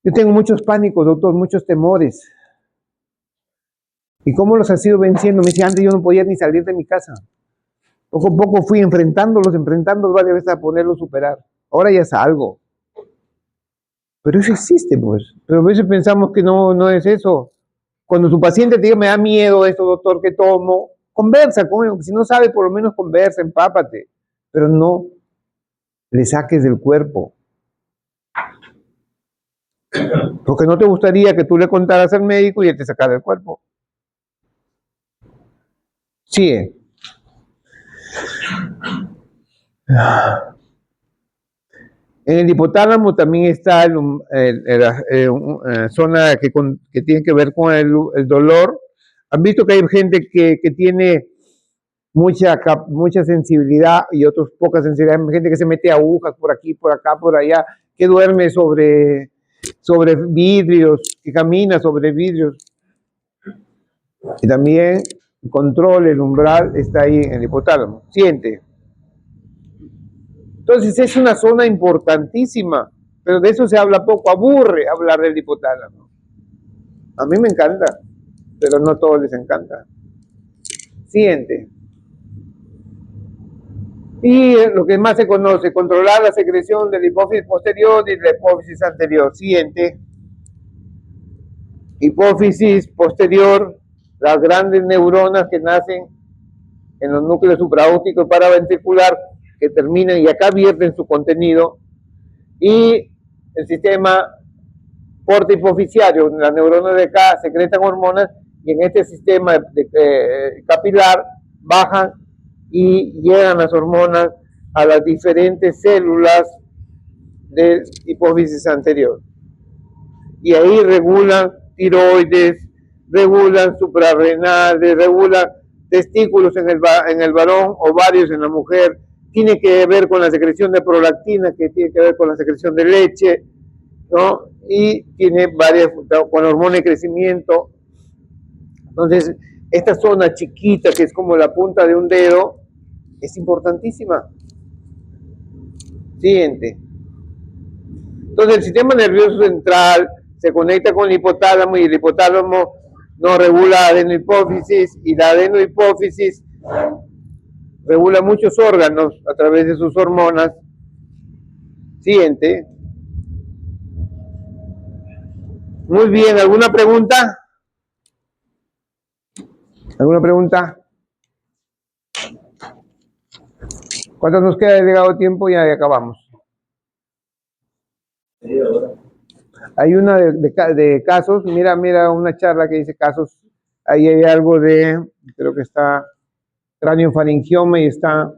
yo tengo muchos pánicos, doctor, muchos temores. ¿Y cómo los has ido venciendo? Me dice, antes yo no podía ni salir de mi casa. Poco a poco fui enfrentándolos varias veces a poderlos superar. Ahora ya salgo. Pero eso existe, pues. Pero a veces pensamos que no es eso. Cuando tu paciente te diga, me da miedo esto, doctor, que tomo, conversa con él. Si no sabe, por lo menos conversa, empápate. Pero no le saques del cuerpo. Porque no te gustaría que tú le contaras al médico y él te sacara del cuerpo. Sigue. En el hipotálamo también está zona que tiene que ver con el dolor. Han visto que hay gente que tiene mucha sensibilidad y otros poca sensibilidad. Hay gente que se mete agujas por aquí, por acá, por allá, que duerme sobre vidrios, que camina sobre vidrios. Y también control, el umbral está ahí en el hipotálamo. Siente. Entonces es una zona importantísima, pero de eso se habla poco, aburre hablar del hipotálamo. A mí me encanta, pero no a todos les encanta. Siguiente. Y lo que más se conoce, controlar la secreción de la hipófisis posterior y de la hipófisis anterior. Siguiente. Hipófisis posterior, las grandes neuronas que nacen en los núcleos supraópticos y paraventricular, que terminan y acá vierten su contenido, y el sistema porta-hipofisiario, las neuronas de acá secretan hormonas y en este sistema capilar bajan y llegan las hormonas a las diferentes células de hipófisis anterior. Y ahí regulan tiroides, regulan suprarrenales, regulan testículos en el varón, ovarios en la mujer, tiene que ver con la secreción de prolactina, que tiene que ver con la secreción de leche, ¿no? Y tiene varias, con hormona de crecimiento. Entonces, esta zona chiquita, que es como la punta de un dedo, es importantísima. Siguiente. Entonces, el sistema nervioso central se conecta con el hipotálamo y el hipotálamo no regula adenohipófisis y la adenohipófisis regula muchos órganos a través de sus hormonas. Siguiente. Muy bien, ¿alguna pregunta? ¿Alguna pregunta? ¿Cuánto nos queda de llegado tiempo? Ya acabamos. Hay una de casos, mira una charla que dice casos, ahí hay algo de, creo que está craniofaringioma y está